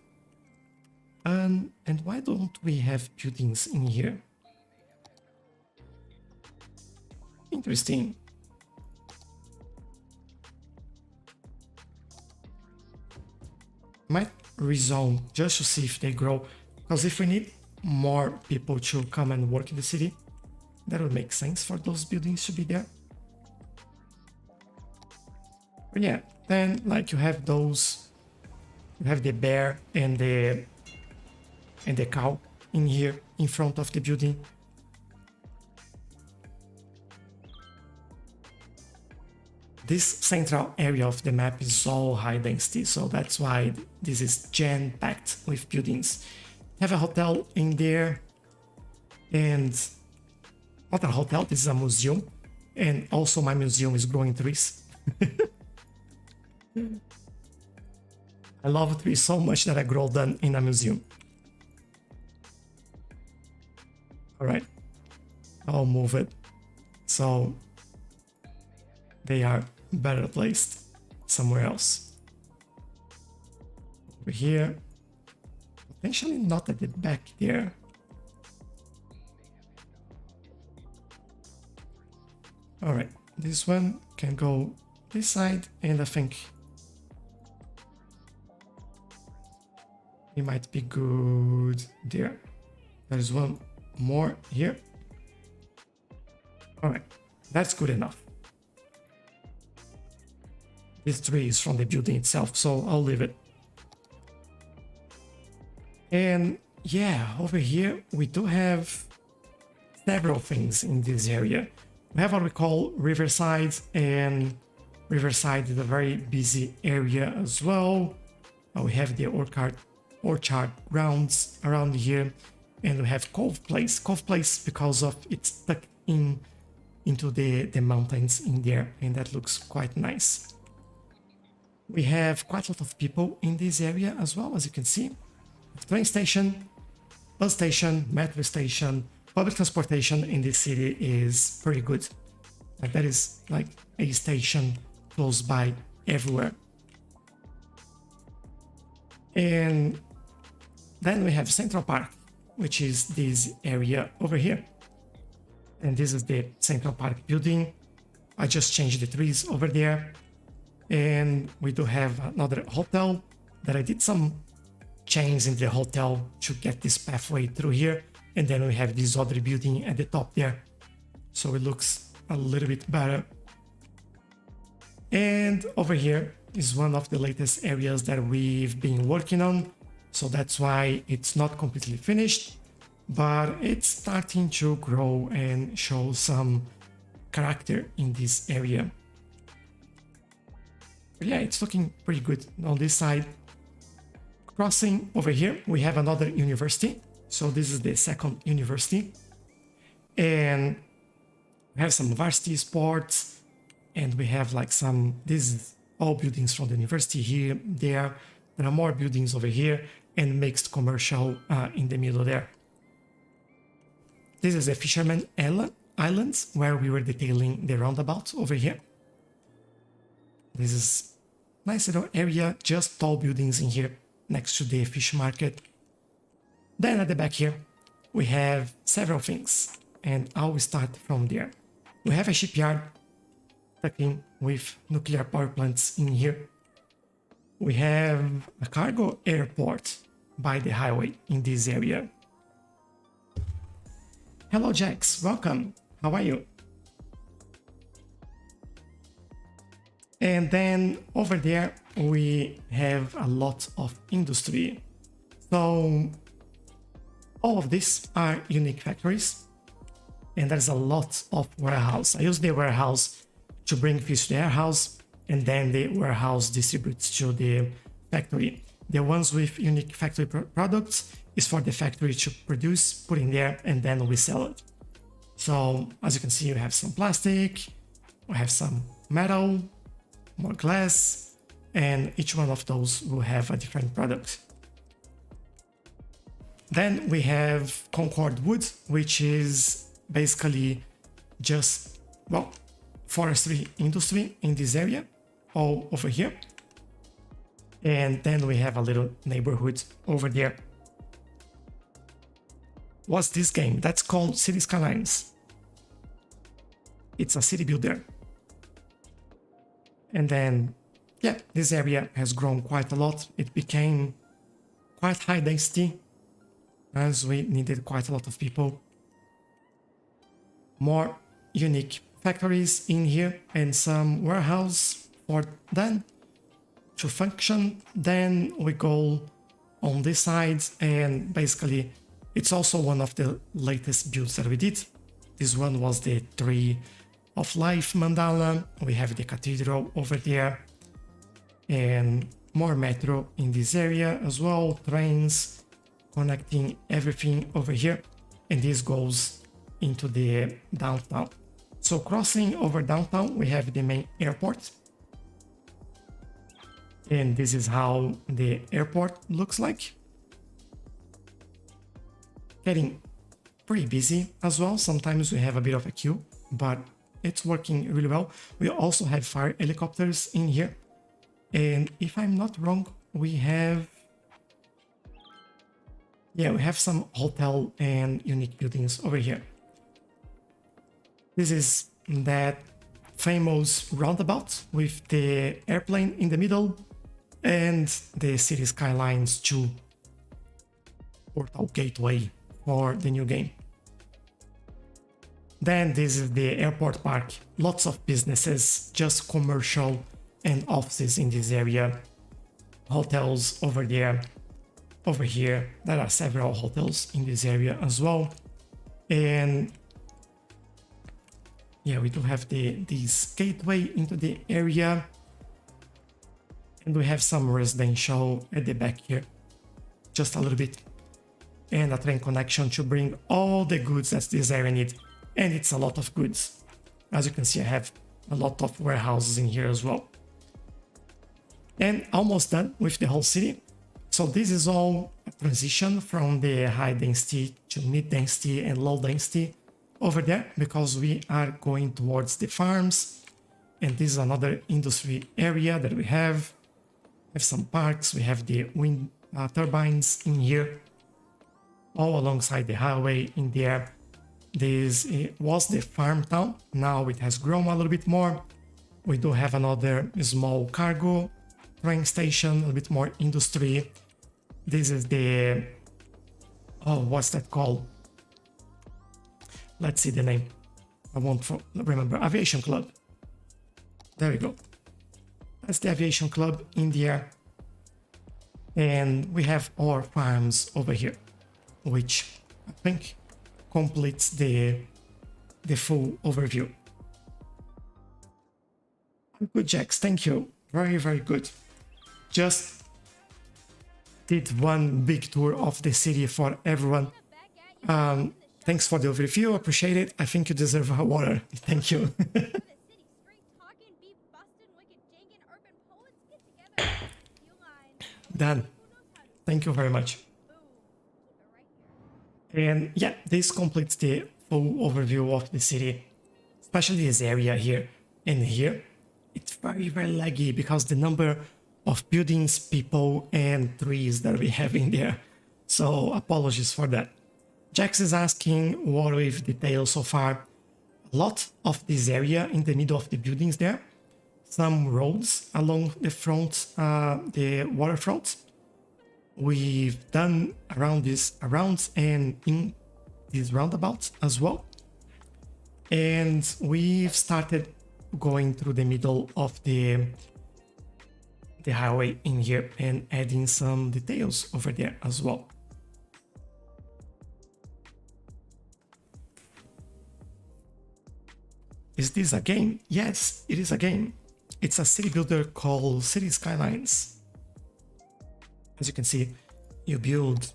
S3: And why don't we have buildings in here? Interesting. Might rezone just to see if they grow, because if we need more people to come and work in the city, that would make sense for those buildings to be there. But yeah, then like you have those, you have the bear and the cow in here in front of the building. This central area of the map is all high density, so that's why this is jam-packed with buildings. Have a hotel in there, and not a hotel, this is a museum, and also my museum is growing trees. I love trees so much that I grow them in a museum. Alright, I'll move it so they are better placed somewhere else. Over here, potentially not at the back there. Alright, this one can go this side, and I think it might be good there. There's one more here. Alright, that's good enough. This tree is from the building itself, so I'll leave it. And yeah, over here we do have several things in this area. We have what we call Riverside, and Riverside is a very busy area as well. We have the orchard grounds around here, and we have Cove Place. Cove Place because of it's stuck into the mountains in there, and that looks quite nice. We have quite a lot of people in this area as well, as you can see. Train station, bus station, metro station, public transportation in this city is pretty good. Like there is like a station close by everywhere. And then we have Central Park, which is this area over here. And this is the Central Park building. I just changed the trees over there. And we do have another hotel that I did some change in the hotel to get this pathway through here. And then we have this other building at the top there. So it looks a little bit better. And over here is one of the latest areas that we've been working on. So that's why it's not completely finished, but it's starting to grow and show some character in this area. But yeah, it's looking pretty good on this side. Crossing over here, we have another university. So this is the second university. And we have some varsity sports, and we have like this is all buildings from the university here, there. There are more buildings over here, and mixed commercial in the middle there. This is the Fisherman Islands, where we were detailing the roundabout over here. This is a nice little area, just tall buildings in here next to the fish market. Then at the back here, we have several things, and I'll start from there. We have a shipyard tucked in with nuclear power plants in here. We have a cargo airport by the highway in this area. Hello Jax, welcome. How are you? And then over there we have a lot of industry. So All of these are unique factories, and there's a lot of warehouse. I use the warehouse to bring fish to the warehouse, and then the warehouse distributes to the factory. The ones with unique factory products is for the factory to produce, put in there, and then we sell it. So as you can see, we have some plastic, we have some metal, more glass, and each one of those will have a different product. Then we have Concord wood, which is basically just, well, forestry industry in this area, all over here. And then we have a little neighborhood over there. What's this game? That's called Cities Skylines. It's a city builder. And then, yeah, this area has grown quite a lot. It became quite high density as we needed quite a lot of people. More unique factories in here and some warehouse for them to function. Then we go on this side, and basically it's also one of the latest builds that we did. This one was the Tree of Life mandala. We have the cathedral over there and more metro in this area as well, trains connecting everything over here, and this goes into the downtown. So crossing over downtown, we have the main airport, and this is how the airport looks like. Getting pretty busy as well. Sometimes we have a bit of a queue, but it's working really well. We also have fire helicopters in here, and if I'm not wrong, we have some hotel and unique buildings over here. This is that famous roundabout with the airplane in the middle and the Cities Skylines 2 portal gateway for the new game. Then this is the airport park. Lots of businesses, just commercial and offices in this area. Hotels over there. Over here, there are several hotels in this area as well. And yeah, we do have this gateway into the area. And we have some residential at the back here, just a little bit. And a train connection to bring all the goods that this area needs. And it's a lot of goods. As you can see, I have a lot of warehouses in here as well. And almost done with the whole city. So this is all a transition from the high density to mid density and low density over there, because we are going towards the farms. And this is another industry area that we have. We have some parks, we have the wind turbines in here, all alongside the highway in there. This was the farm town. Now it has grown a little bit more. We do have another small cargo train station, a little bit more industry. This is the, oh, what's that called? Let's see the name. I won't remember. Aviation Club. There we go. That's the Aviation Club in there. And we have our farms over here, which I think completes the full overview. Good, Jax. Thank you. Very, very good. Just did one big tour of the city for everyone. Thanks for the overview. Appreciate it. I think you deserve a water. Thank you. Done. Thank you very much. And yeah, this completes the full overview of the city, especially this area here and here. It's very, very laggy because the number of buildings, people, and trees that we have in there. So apologies for that. Jax is asking what we've detailed so far. A lot of this area in the middle of the buildings there. Some roads along the front, the waterfront. We've done around and in this roundabout as well. And we've started going through the middle of the highway in here and adding some details over there as well. is this a game? Yes, it is a game. It's a city builder called Cities Skylines. As you can see, you build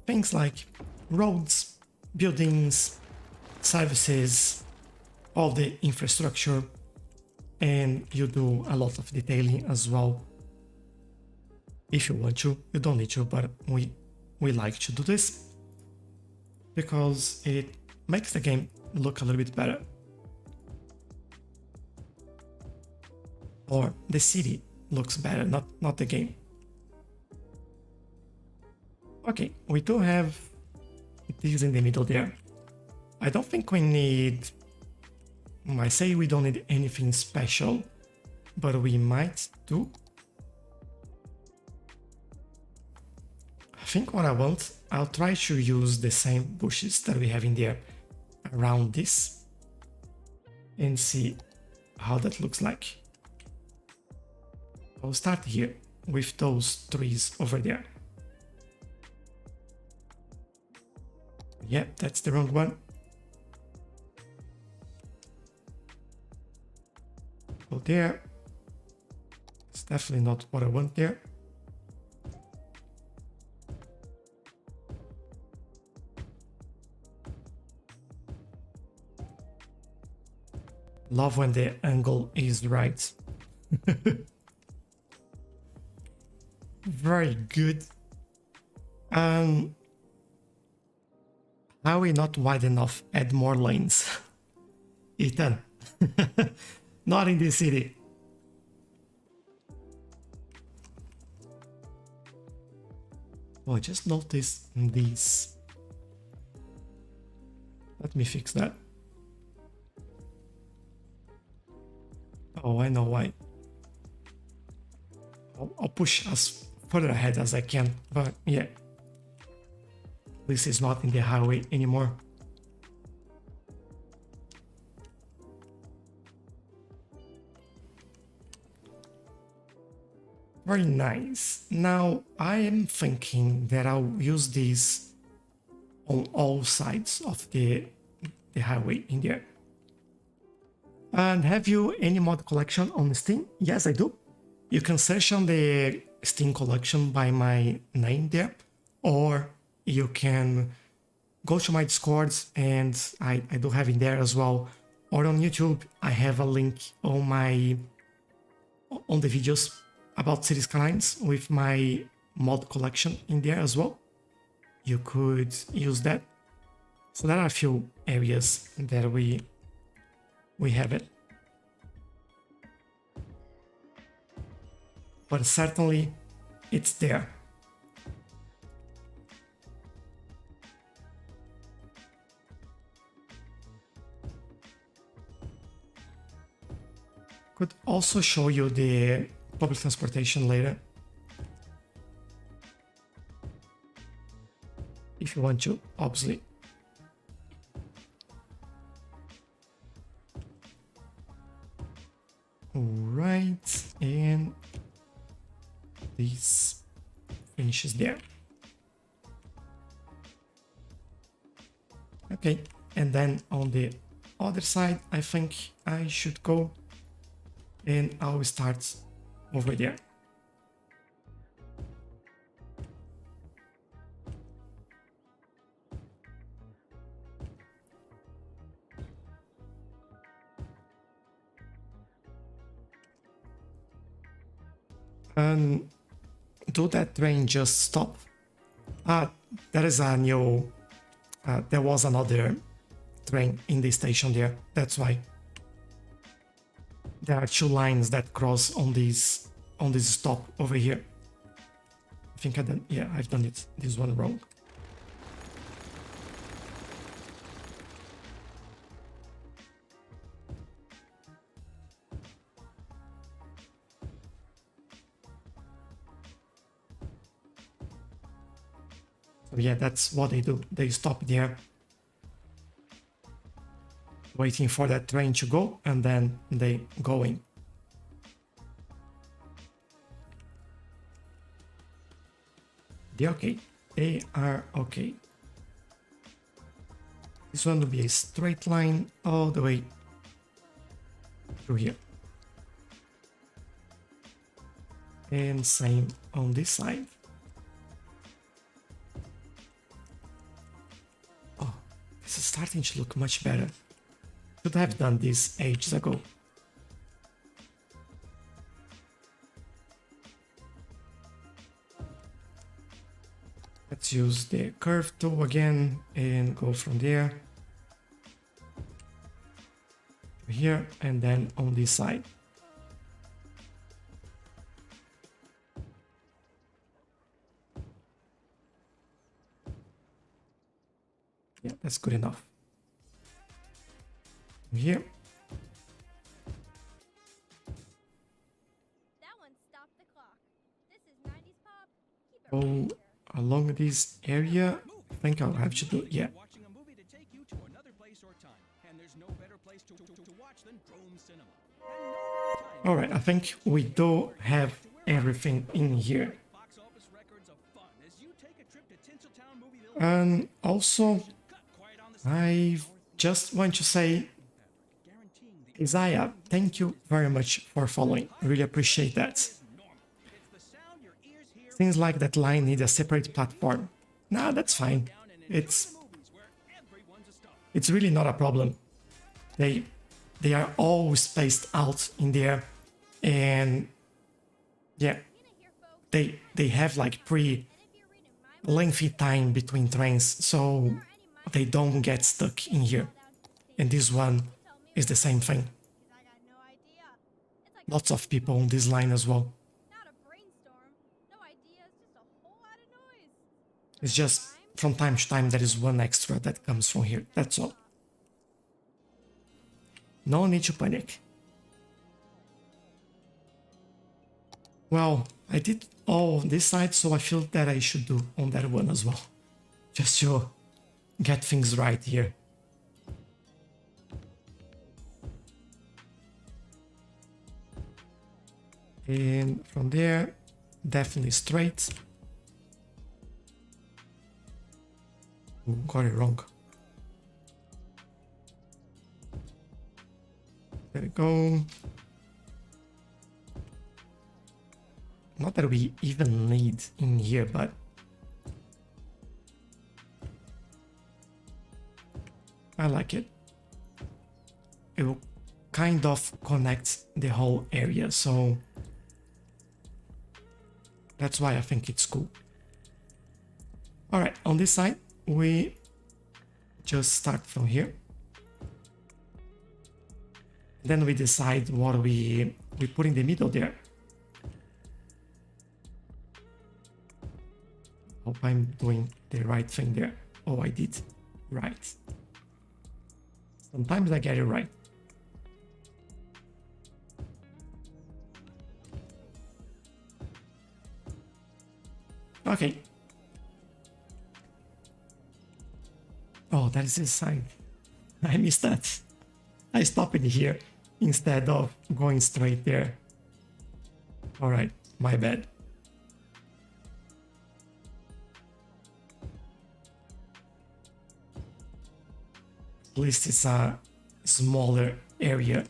S3: things like roads, buildings, services, all the infrastructure, and you do a lot of detailing as well. If you want to, you don't need to, but we like to do this because it makes the game look a little bit better. Or the city looks better, not the game. Okay, we do have this in the middle there. I don't think we need... I say we don't need anything special, but we might do. I think what I want, I'll try to use the same bushes that we have in there around this and see how that looks like. I'll start here with those trees over there. Yeah, that's the wrong one. Go there. It's definitely not what I want there. Love when the angle is right. Very good. Highway not wide enough, add more lanes. Ethan. Not in this city. Oh, I just noticed this. Let me fix that. Oh, I know why. I'll push as further ahead as I can, but yeah. This is not in the highway anymore. Very nice. Now I am thinking that I'll use these on all sides of the highway in there. And have you any mod collection on Steam? Yes, I do. You can search on the Steam collection by my name there, or you can go to my Discord and I do have in there as well. Or on YouTube, I have a link on the videos about Cities Skylines with my mod collection in there as well. You could use that. So there are a few areas that we have it. But certainly it's there. Could also show you the public transportation later, if you want to, obviously. Alright, and this finishes there. Okay, and then on the other side, I think I should go and I'll start over there. And do that train just stop? There is a new... there was another train in the station there, that's why. There are two lines that cross on this stop over here. I think I've done this one wrong. So yeah, that's what they do. They stop there, waiting for that train to go, and then they going. They're okay. They are okay. This one will be a straight line all the way through here. And same on this side. Oh, this is starting to look much better. Should have done this ages ago. Let's use the curve tool again and go from there to here and then on this side. Yeah, that's good enough. Here.
S2: That one stopped the clock. This is 90s pop. Keep it
S3: Go
S2: right here.
S3: along this area. I think I'll have to do, yeah.
S4: Watching a movie to take you to another place or time, and there's no better place to watch than Drome Cinema. And no better time.
S3: All right, I think we do have everything in here.
S4: Box office records of fun as you take a trip to Tinseltown Movieville.
S3: And also,
S4: Quiet on the
S3: I just want to say,
S4: guaranteeing the
S3: Isaiah, thank you very much for following. Really appreciate that.
S4: normal. It's the sound your ears hear
S3: Seems like that line needs a separate platform. Nah, that's fine.
S4: down and enjoy
S3: It's
S4: the movies where everyone's a star.
S3: it's really not a problem. They are all spaced out in there, and yeah,
S2: Gonna hear folks.
S3: they have like pretty
S2: And if you're reading my
S3: lengthy time between trains, so they don't get stuck in here. And this one is the same thing.
S2: I got no idea. It's like
S3: Lots of people on this line as well.
S2: not a brainstorm. No ideas, just a whole lot of noise.
S3: It's just from time to time there is one extra that comes from here. That's all. No need to panic. Well, I did all this side, so I feel that I should do on that one as well. Just to get things right here. And from there, definitely straight. Ooh, got it wrong. There we go. Not that we even need in here, but I like it. It will kind of connect the whole area, so that's why I think it's cool. All right, on this side, we just start from here. Then we decide what we put in the middle there. Hope I'm doing the right thing there. Oh, I did. Right. Sometimes I get it right. Okay. Oh, that is his sign. I missed that. I stopped it here instead of going straight there. All right, my bad. At least it's a smaller area.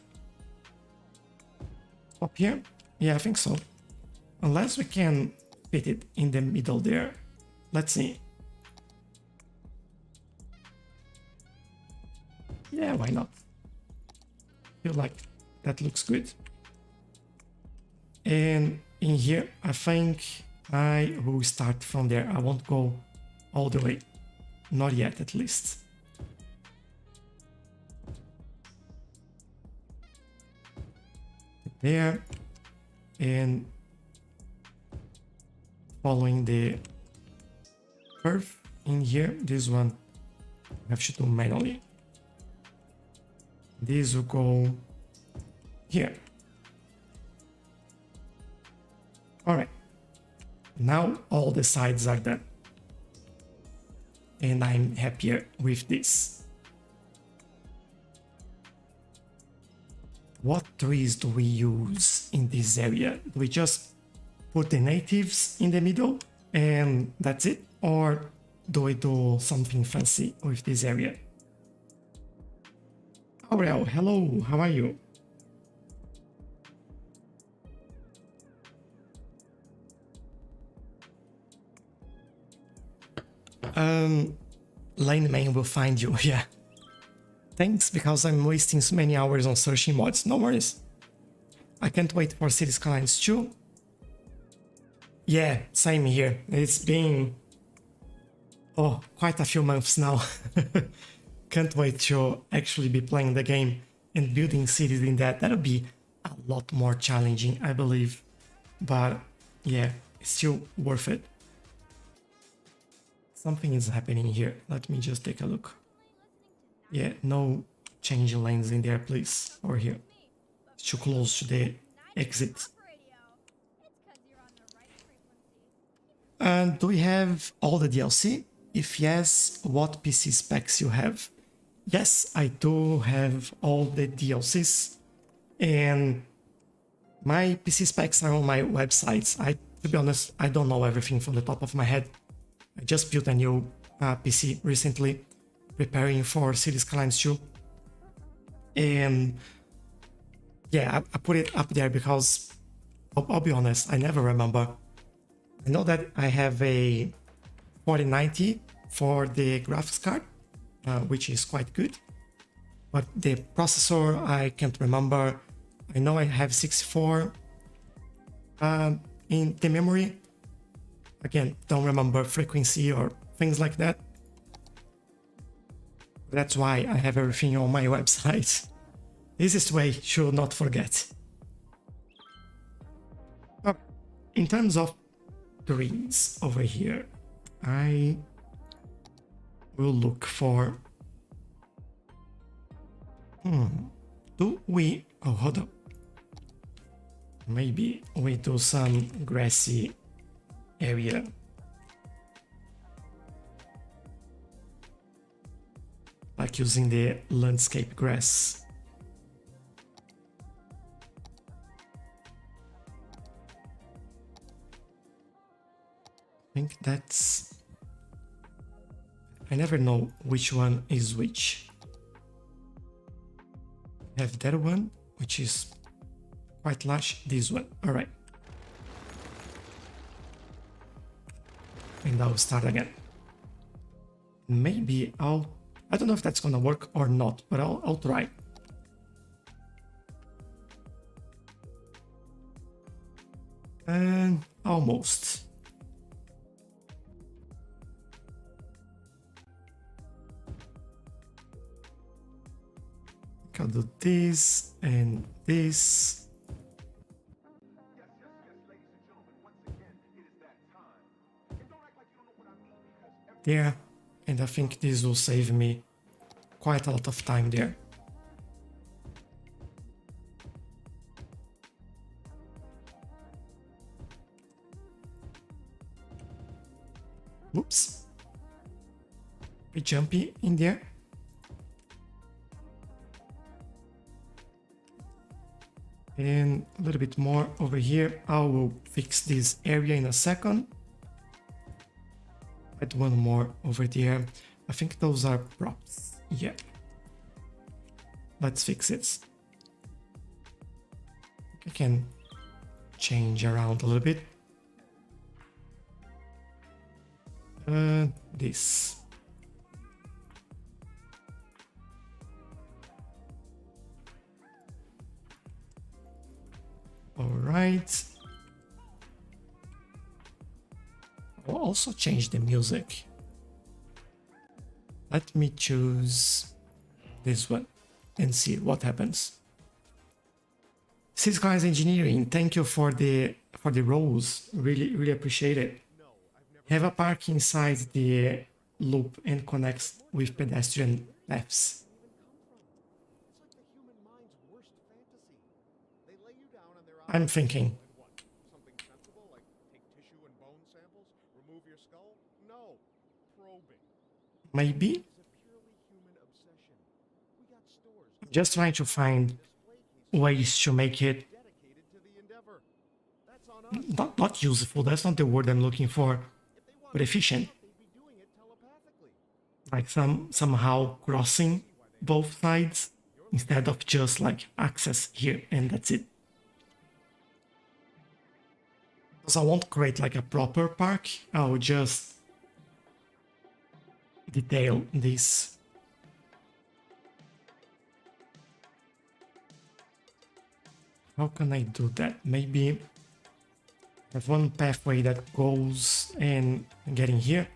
S3: Up here? Yeah, I think so. Unless we can fit it in the middle there. Let's see. Yeah, why not? Feel like that looks good. And in here, I think I will start from there. I won't go all the way. Not yet, at least. There. And following the curve in here, this one I have to do manually. This will go here. All right. Now all the sides are done. And I'm happier with this. What trees do we use in this area? Do we just put the natives in the middle and that's it? Or do we do something fancy with this area? Aurel, hello, how are you? Lane main will find you, yeah. Thanks, because I'm wasting so many hours on searching mods. No worries. I can't wait for Cities Skylines 2. Yeah, same here. It's been quite a few months now. Can't wait to actually be playing the game and building cities in that. That'll be a lot more challenging, I believe. But yeah, it's still worth it. Something is happening here. Let me just take a look. Yeah, no changing lanes in there, please. Or here. It's too close to the exit. And do we have all the DLC? If yes, what PC specs you have? Yes, I do have all the DLCs, and my PC specs are on my websites. To be honest, I don't know everything from the top of my head. I just built a new PC recently, preparing for Cities Skylines 2. And yeah, I put it up there because I'll be honest, I never remember. I know that I have a 4090 for the graphics card, which is quite good. But the processor, I can't remember. I know I have 64 in the memory. Again, don't remember frequency or things like that. That's why I have everything on my website. Easiest way, should not forget. In terms of greens over here, I will look for... Do we... Oh, hold on. Maybe we do some grassy area. Like using the landscape grass. I think that's... I never know which one is which. Have that one, which is quite lush. This one. All right. And I'll start again. Maybe I don't know if that's gonna work or not, but I'll try. And almost. I'll do this and this. There, and I think this will save me quite a lot of time there. Whoops. Be jumpy in there. And a little bit more over here. I will fix this area in a second. Add one more over there. I think those are props. Yeah. Let's fix it. I can change around a little bit. This. All right. I'll also change the music. Let me choose this one and see what happens. Cities Skylines Engineering, thank you for the roles. Really appreciate it. Have a park inside the loop and connects with pedestrian paths. I'm thinking.
S5: Something sensible, like take tissue and bone samples, remove your skull? No. Probing.
S3: Maybe.
S5: It's a purely human obsession. We got stores
S3: I'm just trying to find ways to make it
S5: dedicated to the endeavor. That's on us.
S3: not useful. That's not the word I'm looking for, but efficient.
S5: They'd be doing it telepathically.
S3: Like somehow crossing both sides instead of just like access here and that's it. Because I won't create like a proper park. I'll just detail this. How can I do that? Maybe have one pathway that goes and getting here.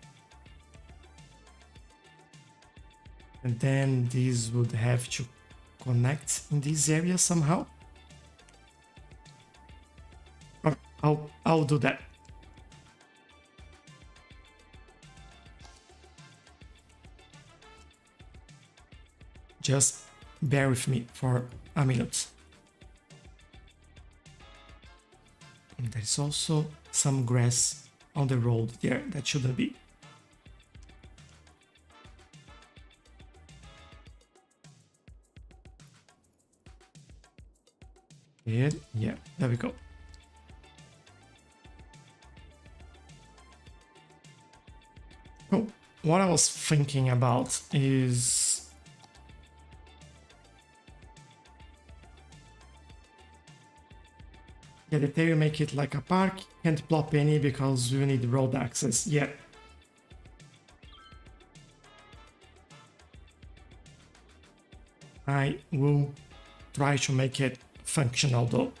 S3: And then these would have to connect in this area somehow. I'll do that. Just bear with me for a minute. And there's also some grass on the road there that shouldn't be. And yeah, there we go. So what I was thinking about is yeah, the tail make it like a park, can't plop any because we need road access. Yeah. I will try to make it functional though.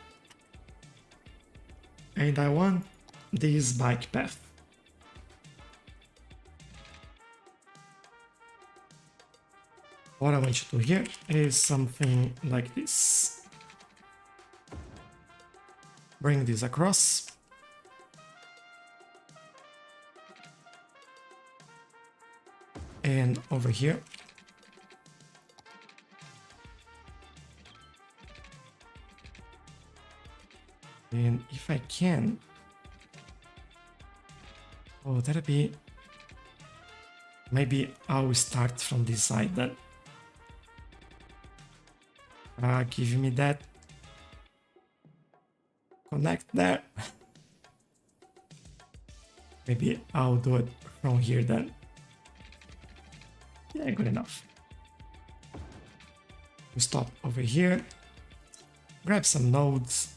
S3: And I want this bike path. What I want you to do here is something like this. Bring this across. And over here. And if I can, oh, that'll be, maybe I'll start from this side then. Give me that. Connect there. Maybe I'll do it from here then. Yeah, good enough. We stop over here. Grab some nodes.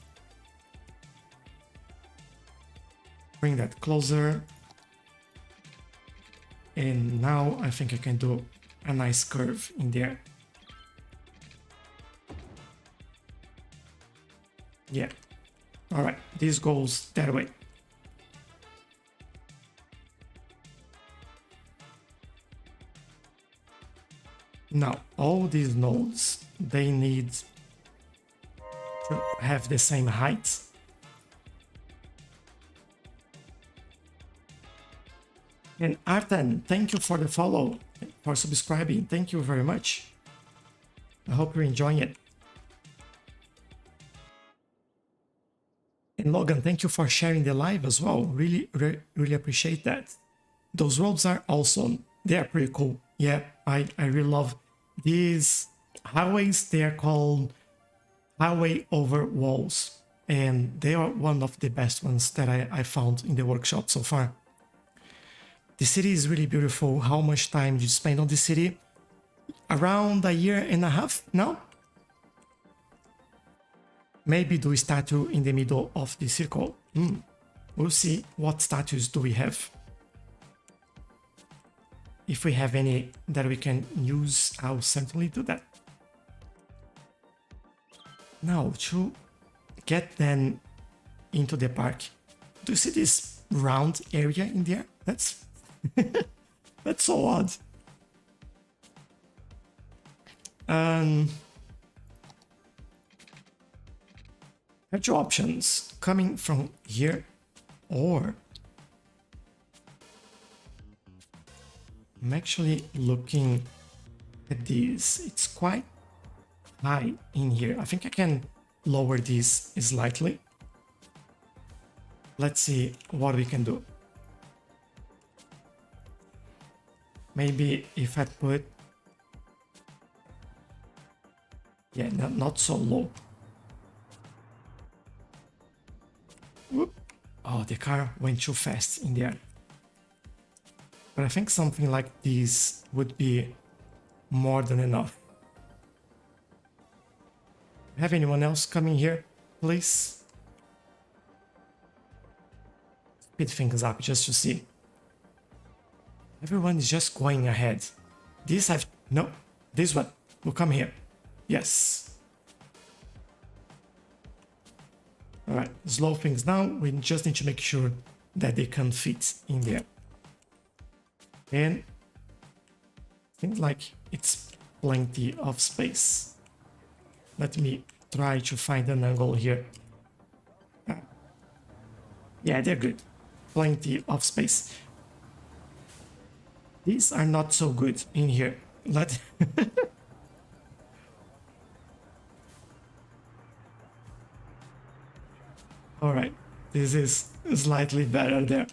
S3: Bring that closer. And now I think I can do a nice curve in there. Yeah. All right, this goes that way. Now, all these nodes, they need to have the same height. And Artan, thank you for the follow, for subscribing. Thank you very much. I hope you're enjoying it. And Logan, thank you for sharing the live as well. Really appreciate that. Those roads are awesome. They are pretty cool. Yeah, I really love these highways. They are called highway over walls. And they are one of the best ones that I found in the workshop so far. The city is really beautiful. How much time did you spend on the city? Around a year and a half now? Maybe do a statue in the middle of the circle. We'll see what statues do we have. If we have any that we can use, I'll certainly do that. Now, to get then into the park, do you see this round area in there? That's that's so odd. Have two options, coming from here or I'm actually looking at this. It's quite high in here. I think I can lower this slightly. Let's see what we can do. Maybe if I put, yeah, not so low. Whoop. Oh, the car went too fast in there. But I think something like this would be more than enough. Have anyone else coming here, please? Speed things up just to see. Everyone is just going ahead. This I've... No, this one will come here. Yes. Alright, slow things down. We just need to make sure that they can fit in there. And seems like it's plenty of space. Let me try to find an angle here. Yeah, they're good. Plenty of space. These are not so good in here. Let Alright, this is slightly better there.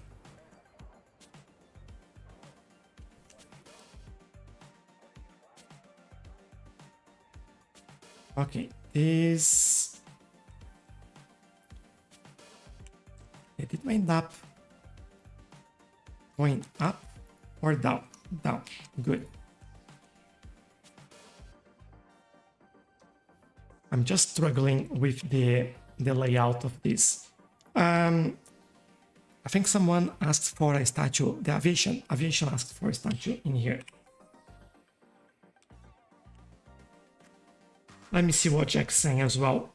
S3: Okay, this... Did it end up going up or down? Down. Good. I'm just struggling with the layout of this. I think someone asked for a statue. The aviation asked for a statue in here. Let me see what Jack's saying as well.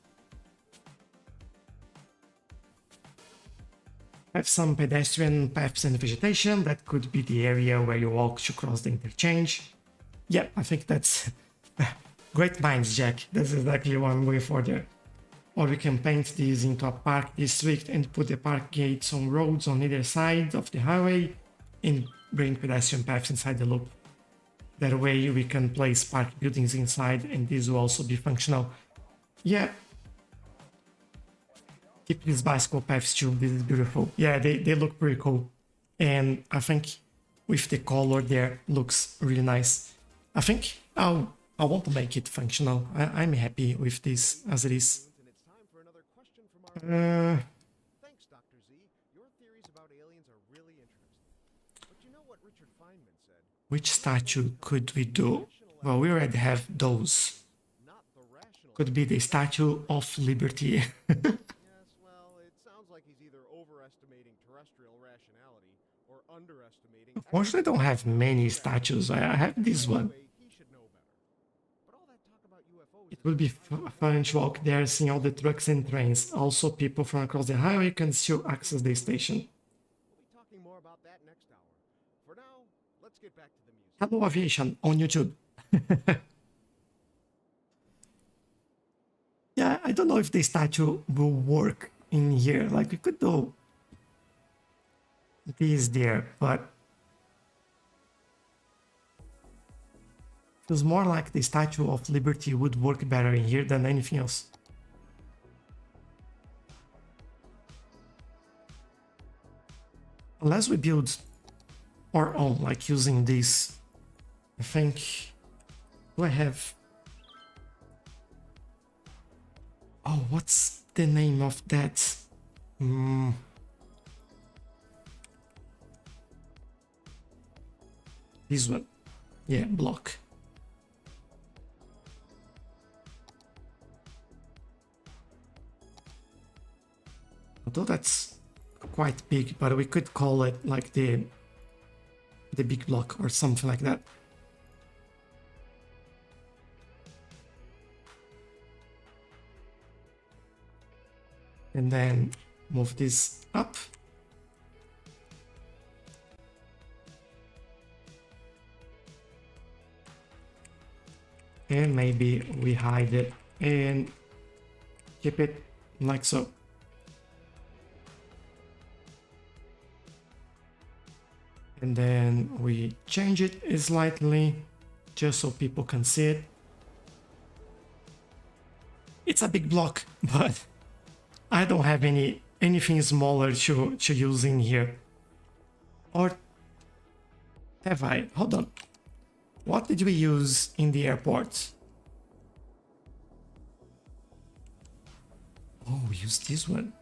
S3: Have some pedestrian paths and vegetation. That could be the area where you walk to cross the interchange. Yeah, I think that's great minds, Jack. That's exactly what I'm going for there. Or we can paint this into a park district and put the park gates on roads on either side of the highway and bring pedestrian paths inside the loop. That way we can place park buildings inside and this will also be functional. Yeah. Keep these bicycle paths too, this is beautiful. Yeah, they look pretty cool. And I think with the color there looks really nice. I think I want to make it functional. I'm happy with this as it is.
S5: Thanks, Dr. Z. Your theories about aliens are really interesting. But you know what Richard Feynman said?
S3: Which statue could we do? Well, we already have those.
S5: Not the rational.
S3: Could be the Statue of Liberty.
S5: Yes, well, it sounds like he's either overestimating terrestrial rationality or underestimating.
S3: Unfortunately, I don't have many statues. I have this one.
S5: He should know better. But all that talk about UFOs
S3: It will be fun to walk there, seeing all the trucks and trains. Also, people from across the highway can still access the station.
S5: We'll be talking more about that next hour. For now, let's get back to the music.
S3: Hello Aviation on YouTube. Yeah, I don't know if the statue will work in here. Like, we could do this there, but feels more like the Statue of Liberty would work better in here than anything else. Unless we build our own, like using this, I think. Do I have... Oh, what's the name of that? This one. Yeah, block. Although that's quite big, but we could call it like the big block or something like that. And then move this up. And maybe we hide it and keep it like so. And then we change it slightly just so people can see it. It's a big block, but I don't have anything smaller to use in here. Or have I? Hold on. What did we use in the airport? Oh, we used this one.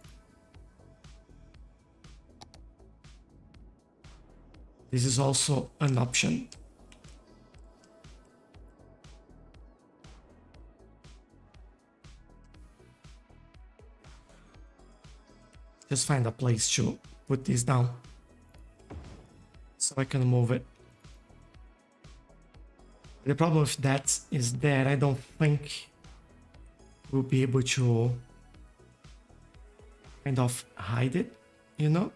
S3: This is also an option. Just find a place to put this down so I can move it The problem with that is that I don't think we'll be able to kind of hide it, you know?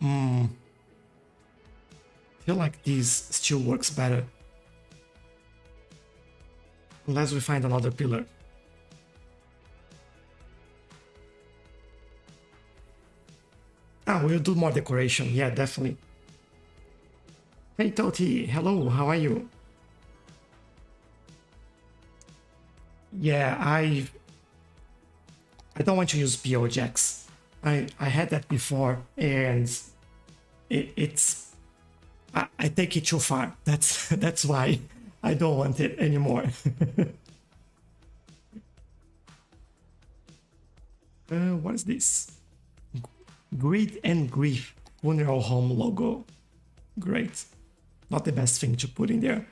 S3: I feel like this still works better. Unless we find another pillar. Ah, we'll do more decoration. Yeah, definitely. Hey Toti, hello, how are you? Yeah, I don't want to use PO jacks. I had that before and it's I take it too far. That's why I don't want it anymore. What is this? Greed and Grief funeral home logo. Great. Not the best thing to put in there.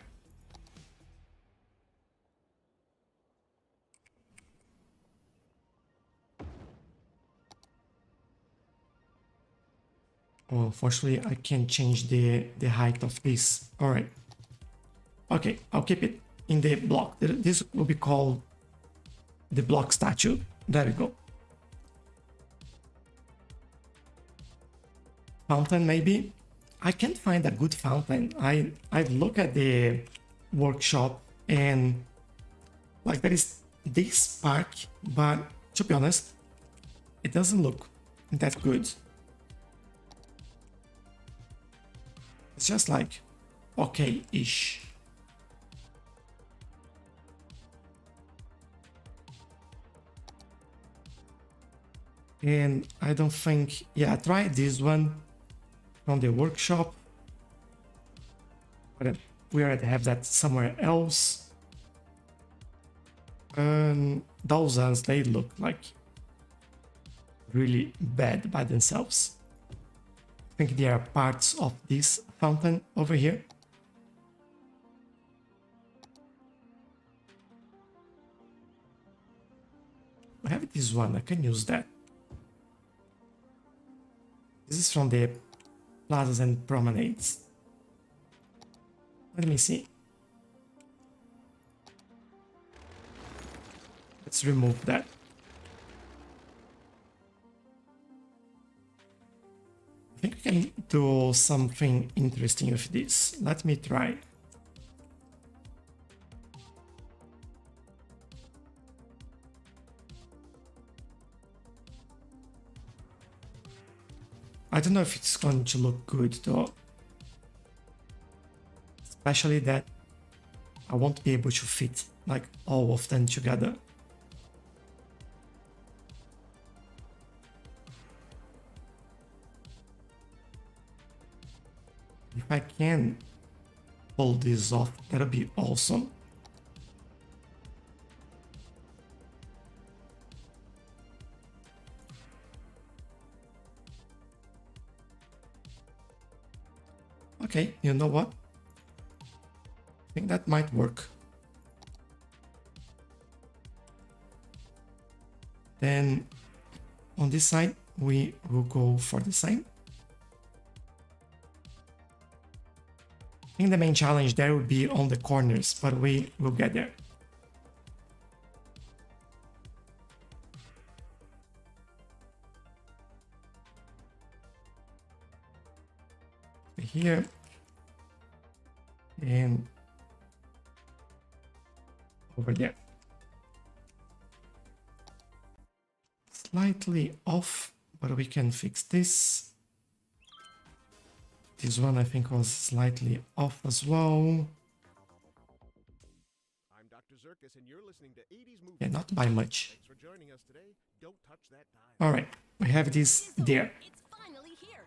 S3: Oh, unfortunately, I can't change the height of this. All right. Okay, I'll keep it in the block. This will be called the block statue. There we go. Fountain, maybe? I can't find a good fountain. I've looked at the workshop and like there is this park, but to be honest, it doesn't look that good. It's just like okay-ish. And I don't think, yeah, I tried this one from the workshop, but we already have that somewhere else. And those ones, they look like really bad by themselves. I think they are parts of this fountain over here. I have this one, I can use that. This is from the plazas and promenades. Let me see. Let's remove that. I think we can do something interesting with this. Let me try. I don't know if it's going to look good though. Especially that I won't be able to fit like all of them together. If I can pull this off, that'll be awesome. Okay, you know what? I think that might work. Then on this side, we will go for the same. I think the main challenge there will be on the corners, but we will get there. Here and over there. Slightly off, but we can fix this. This one I think was slightly off as well.
S5: I'm Dr. Zirkus, and you're listening to 80s Movie.
S3: Yeah, not by much.
S5: Thanks for joining us today. Don't touch that dial.
S3: All right, we have this there.
S6: It's finally here.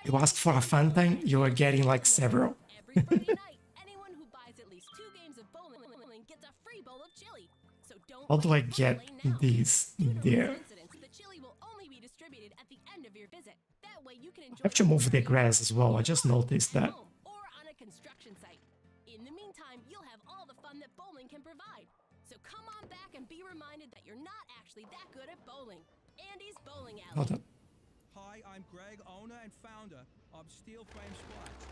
S3: You asked for a fountain, you are getting like several.
S6: Every Friday night, anyone who buys at least 2 games of bowling gets a free bowl of chili. So don't
S3: How do I
S6: wait,
S3: get
S6: play now.
S3: these
S6: Due to
S3: there?
S6: recent incidents, the chili will only be distributed at the end of your visit. That way you can enjoy
S3: I have to move the grass as well, I just noticed that.
S6: at home or on a construction site. In the meantime, you'll have all the fun that bowling can provide. So come on back and be reminded that you're not actually that good at bowling. Andy's Bowling Alley.
S3: Hold on.
S4: Hi, I'm Greg, owner and founder of Steel Frame Spots.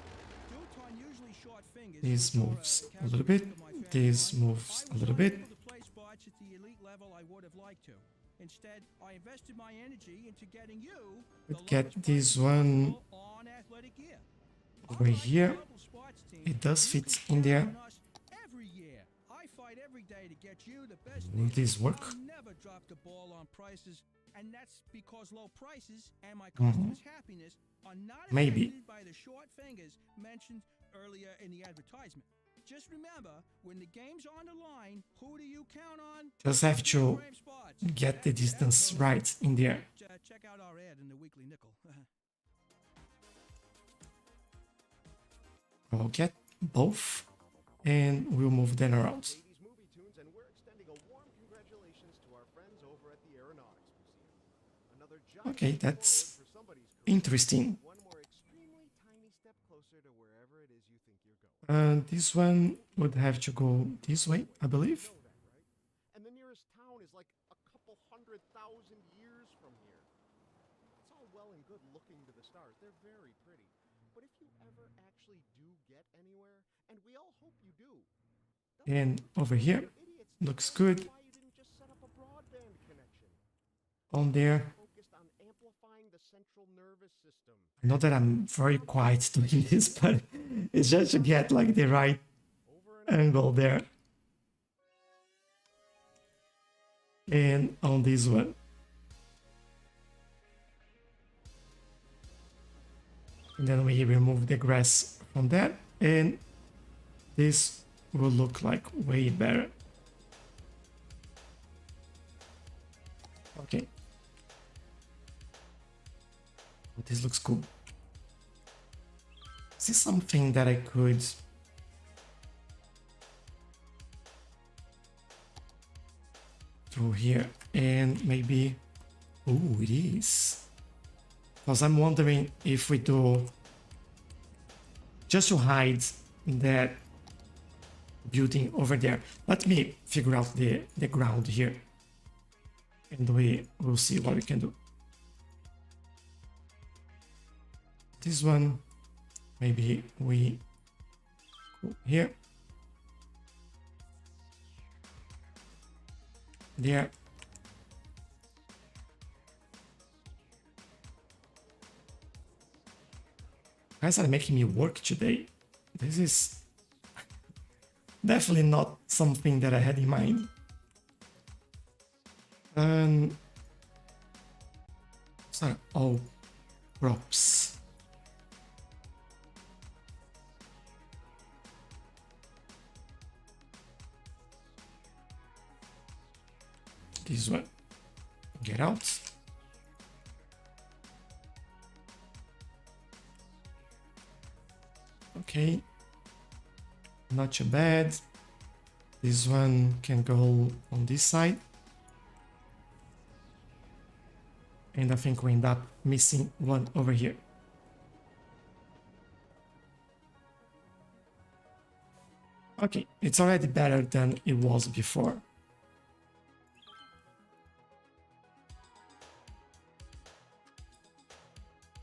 S4: Due to unusually short fingers,
S3: This
S4: which are
S3: moves a little bit.
S4: characteristic of my family
S3: This
S4: line,
S3: moves
S4: I
S3: a
S4: was
S3: little bit.
S4: unable to play spots at the elite level I would have liked to. Instead, I invested my energy into getting you the
S3: Let's get
S4: lowest
S3: this
S4: price
S3: one
S4: possible on athletic gear.
S3: over
S4: Unlike
S3: here.
S4: global sports teams,
S3: It does
S4: you
S3: fit
S4: can
S3: in there.
S4: count on us every year. I fight every day to get you the best
S3: Will
S4: deals.
S3: this work?
S4: I'll never drop the ball on prices, and that's because low prices and my customers' happiness are not
S3: Maybe.
S4: affected by the short fingers mentioned earlier in the advertisement. Just remember, when the game's on the line, who do you count on?
S3: Just have to
S4: Frame spots.
S3: get the distance right in there.
S4: Check out our ad in the Weekly Nickel.
S3: I'll get both and we'll move them around.
S5: 80s movie tunes, and we're extending a warm congratulations to our friends over at the Aeronautics Museum. Another giant
S3: Okay,
S5: step
S3: that's
S5: forward for somebody's career.
S3: interesting.
S5: One more extremely tiny step closer to wherever it is you think you're going.
S3: This one would have to go this way, I believe.
S5: You know that, right? And the nearest town is like a couple 100,000 years from here. It's all well and good looking to the stars. They're very pretty. But if you ever actually do get anywhere, and we all hope you do,
S3: And over here,
S5: idiots,
S3: looks good.
S5: why you didn't just set up a broadband connection?
S3: On there.
S5: Focused on amplifying the central nervous system.
S3: Not that I'm very quiet doing this, but it's just to get like the right
S5: Over and
S3: angle there. And on this one. And then we remove the grass from that, and this will look like way better. Okay. Oh, this looks cool. Is this something that I could do here? And maybe, oh, it is. Because I'm wondering if we do just to hide that building over there. Let me figure out the ground here. And we will see what we can do. This one, maybe we go here. There. Guys are making me work today. This is definitely not something that I had in mind. Sorry, all props. This one. Get out. Okay, not too bad. This one can go on this side. And I think we end up missing one over here. Okay, it's already better than it was before.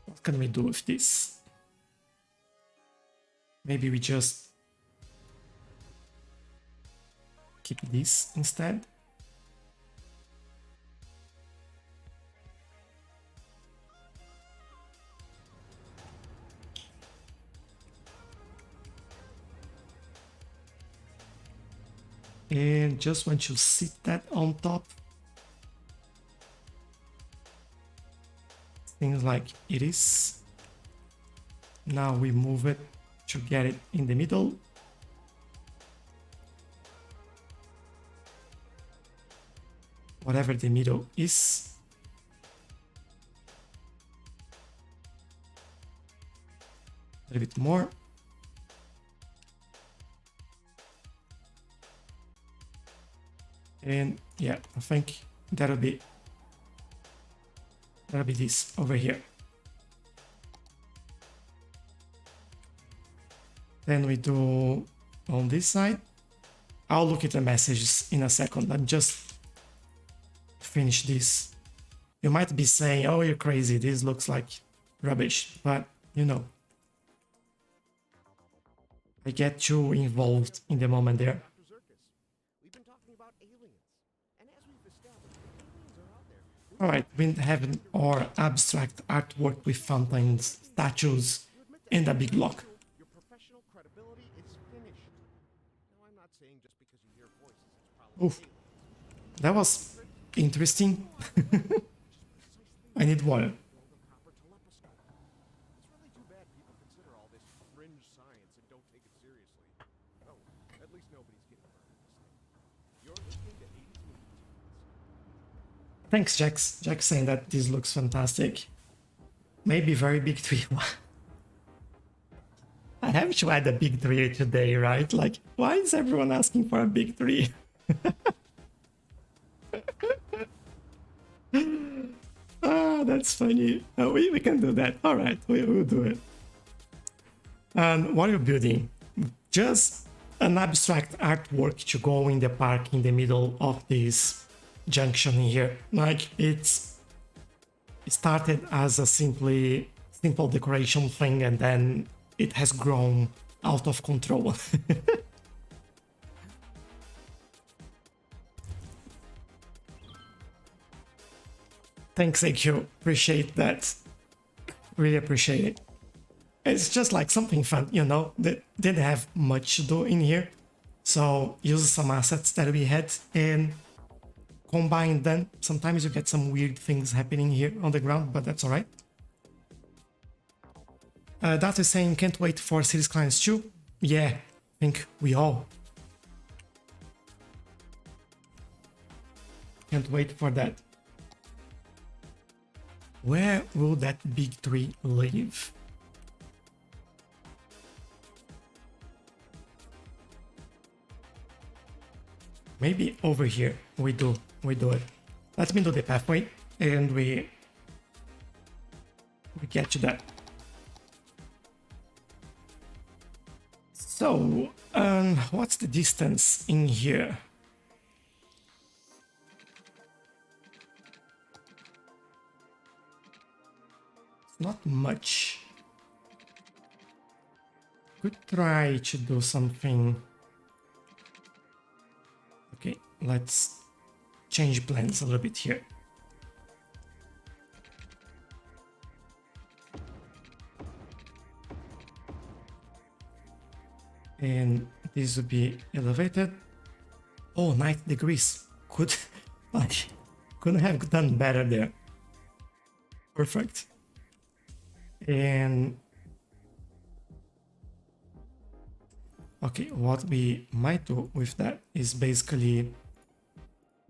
S3: What can we do with this? Maybe we just keep this instead. And just want to sit that on top. Things like it is. Now we move it to get it in the middle. Whatever the middle is. A little bit more. And yeah, I think that'll be this over here. Then we do on this side. I'll look at the messages in a second. I'm just finish this. You might be saying, oh, you're crazy, this looks like rubbish, but you know, I get too involved in the moment there.
S5: Dr. Zirkus, we've been talking about aliens. And as we've established, aliens are out there.
S3: Alright, we have our abstract artwork with fountains, statues, and a big block.
S5: Your professional credibility is finished. Now, I'm not saying just because you hear voices, it's probably
S3: Oof, that was interesting. I need water.
S5: build a proper telescope. It's really too bad people consider all this fringe science and don't take it seriously. Oh, at least nobody's getting burned in this thing. You're listening to 80s Movies.
S3: Thanks, Jax. Jax saying that this looks fantastic. Maybe very big tree. I have to add a big tree today, right? Like, why is everyone asking for a big tree? Ah, that's funny. We can do that. All right, we'll do it. And what are you building? Just an abstract artwork to go in the park in the middle of this junction here. Like, it started as a simple decoration thing, and then it has grown out of control. Thanks, AQ. Appreciate that. Really appreciate it. It's just like something fun, you know, that didn't have much to do in here. So use some assets that we had and combine them. Sometimes you get some weird things happening here on the ground, but that's alright. That is saying can't wait for Cities Skylines 2. Yeah, I think we all can't wait for that. Where will that big tree live? Maybe over here. We do it. Let me do the pathway and we get to that. So, what's the distance in here? It's not much. Could try to do something. Okay, let's change plans a little bit here. And this would be elevated. Oh, 90 degrees. Couldn't have done better there. Perfect. And okay, what we might do with that is basically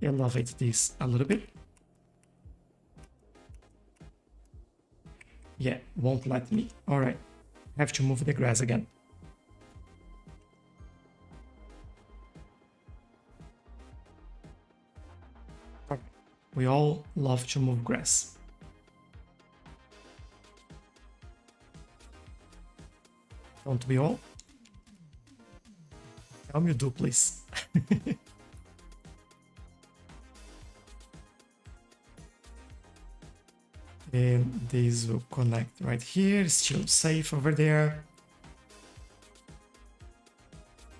S3: elevate this a little bit. Yeah, won't let me. All right, have to move the grass again. All right. We all love to move grass. Don't we all? Tell me you do, please. And these will connect right here, still safe over there.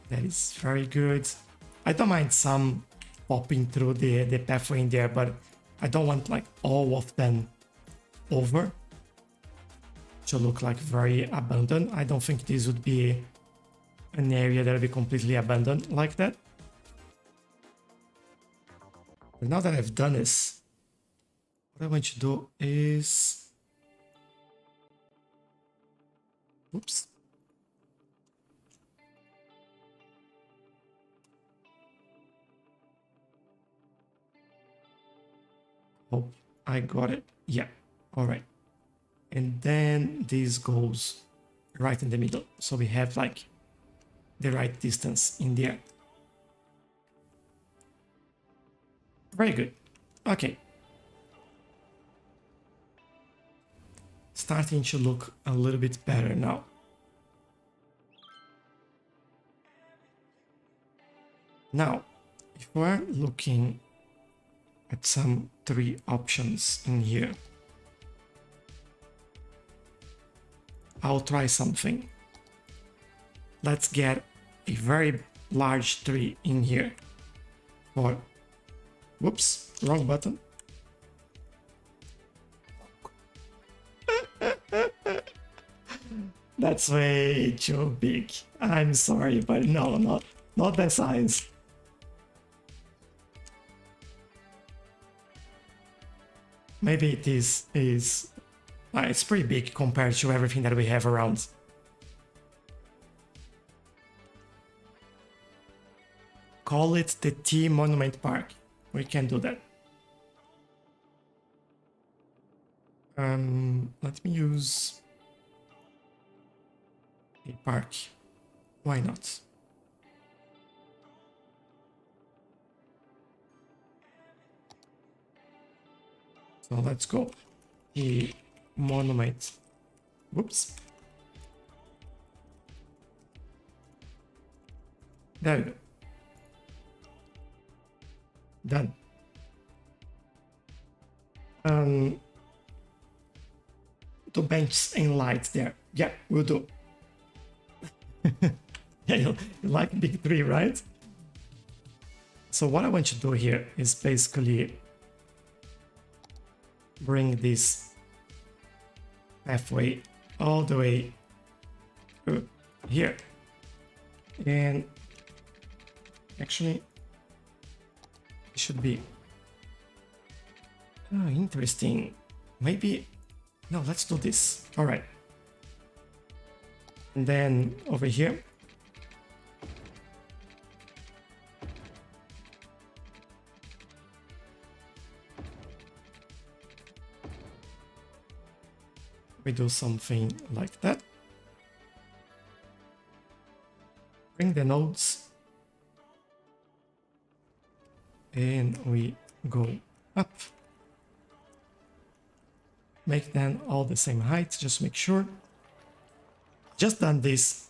S3: That is very good. I don't mind some popping through the pathway in there, but I don't want like all of them over to look like very abandoned. I don't think this would be an area that would be completely abandoned like that. But now that I've done this, what I want to do is... Oops. Hope I got it. Yeah, all right. And then this goes right in the middle. So we have like the right distance in there. Very good. Okay. Starting to look a little bit better now. Now, if we're looking at some 3 options in here. I'll try something. Let's get a very large tree in here. Or, whoops, wrong button. That's way too big. I'm sorry, but no, not that size. Maybe it is it's pretty big compared to everything that we have around. Call it the Tea Monument Park. We can do that. Let me use a park. Why not? So let's go. The monument. Whoops. There we go. Done. The benches and lights there. Yeah, we'll do. Yeah, you like big tree, right? So what I want to do here is basically bring this pathway all the way to here. And actually, it should be interesting. Maybe, no, let's do this. All right. And then over here, we do something like that. Bring the nodes and we go up. Make them all the same height, just make sure. Just done this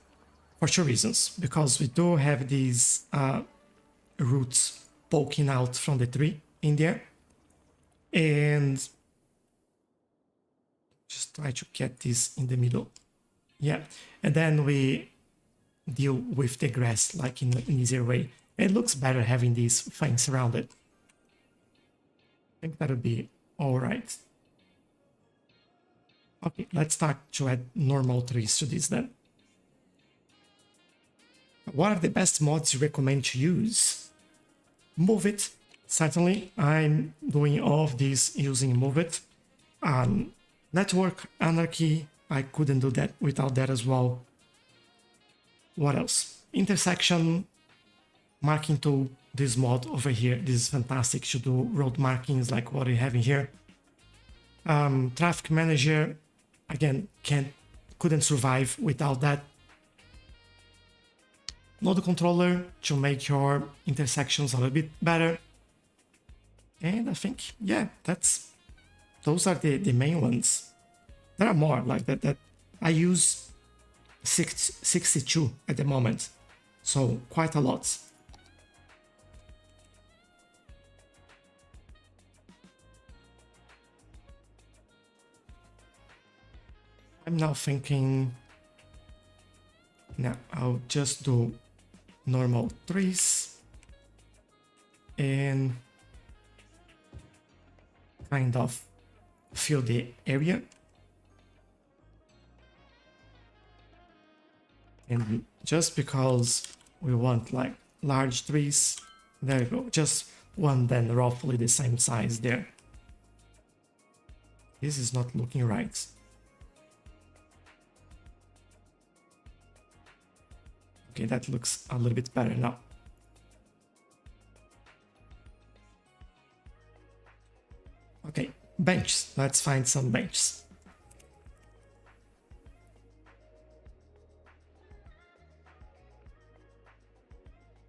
S3: for 2 reasons, because we do have these roots poking out from the tree in there, and just try to get this in the middle. Yeah, and then we deal with the grass like in an easier way. It looks better having these things around it. I think that would be all right. Okay, let's start to add normal trees to this then. What are the best mods you recommend to use? Move It, certainly. I'm doing all of this using Move It. Network Anarchy, I couldn't do that without that as well. What else? Intersection marking tool, this mod over here. This is fantastic to do road markings like what we have in here. Traffic Manager, again, couldn't survive without that. Node controller to make your intersections a little bit better. And I think, yeah, those are the main ones. There are more like that I use 62 at the moment, so quite a lot. I'm now thinking, now I'll just do normal trees and kind of fill the area. And just because we want like large trees, there you go, just one then roughly the same size there. This is not looking right. Okay, that looks a little bit better now. Okay, benches. Let's find some benches.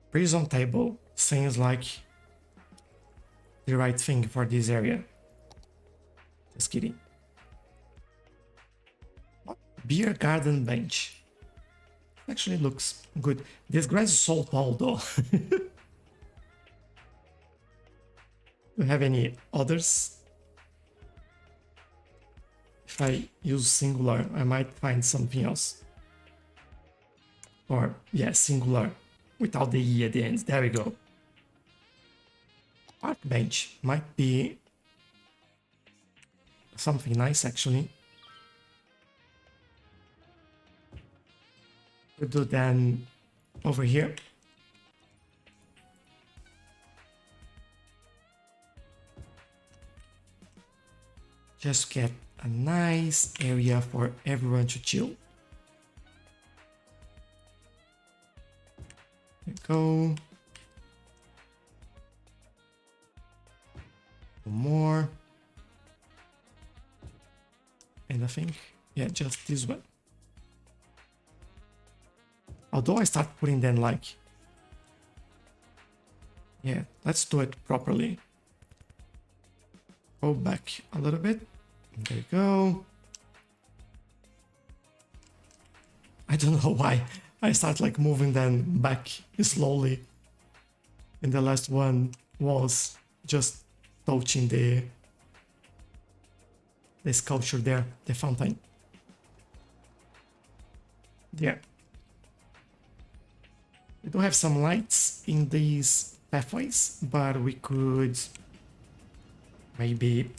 S3: Prison table seems like the right thing for this area. Just kidding. Beer garden bench. Actually looks good. This grass is so tall though. Do you have any others? If I use singular, I might find something else. Or, yeah, singular, without the E at the end. There we go. Park bench might be something nice, actually. We'll do then over here. Just get a nice area for everyone to chill. There we go. One more. And I think, yeah, just this one. Although I start putting them like, yeah, let's do it properly. Go back a little bit. There you go. I don't know why I start like moving them back slowly. And the last one was just touching the sculpture there, the fountain. Yeah. We do have some lights in these pathways, but we could maybe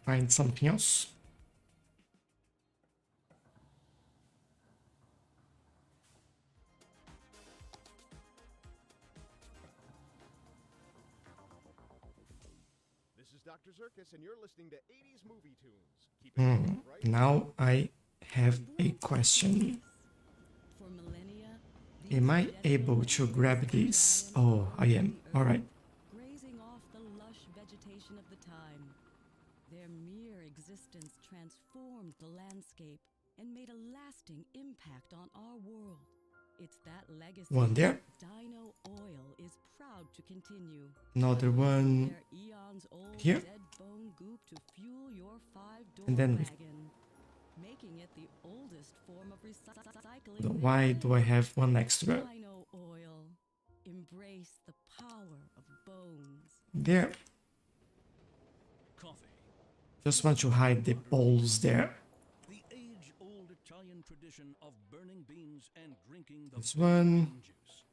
S3: find something else.
S5: This is Dr. Zirkus, and you're listening to 80s movie tunes. Keep it right.
S3: Now I have a question.
S6: For millennia,
S3: Am I able to grab this? Oh, I am. All right.
S6: grazing off the lush vegetation of the time. Their mere existence transformed the landscape and made a lasting impact on our world. It's that legacy
S3: One there.
S6: Dino Oil is proud to continue.
S3: Another one
S6: Their eons old
S3: here.
S6: dead bone goop to fuel your 5-door
S3: And then-
S6: wagon, making it the oldest form of recycling.
S3: Why do I have one extra?
S6: Dino Oil. Embrace the power of bones.
S3: There.
S4: Coffee.
S3: Just want to hide the bowls there.
S4: The age-old Italian tradition of burning beans and drinking the
S3: This
S4: burnt
S3: one.
S4: bean juice.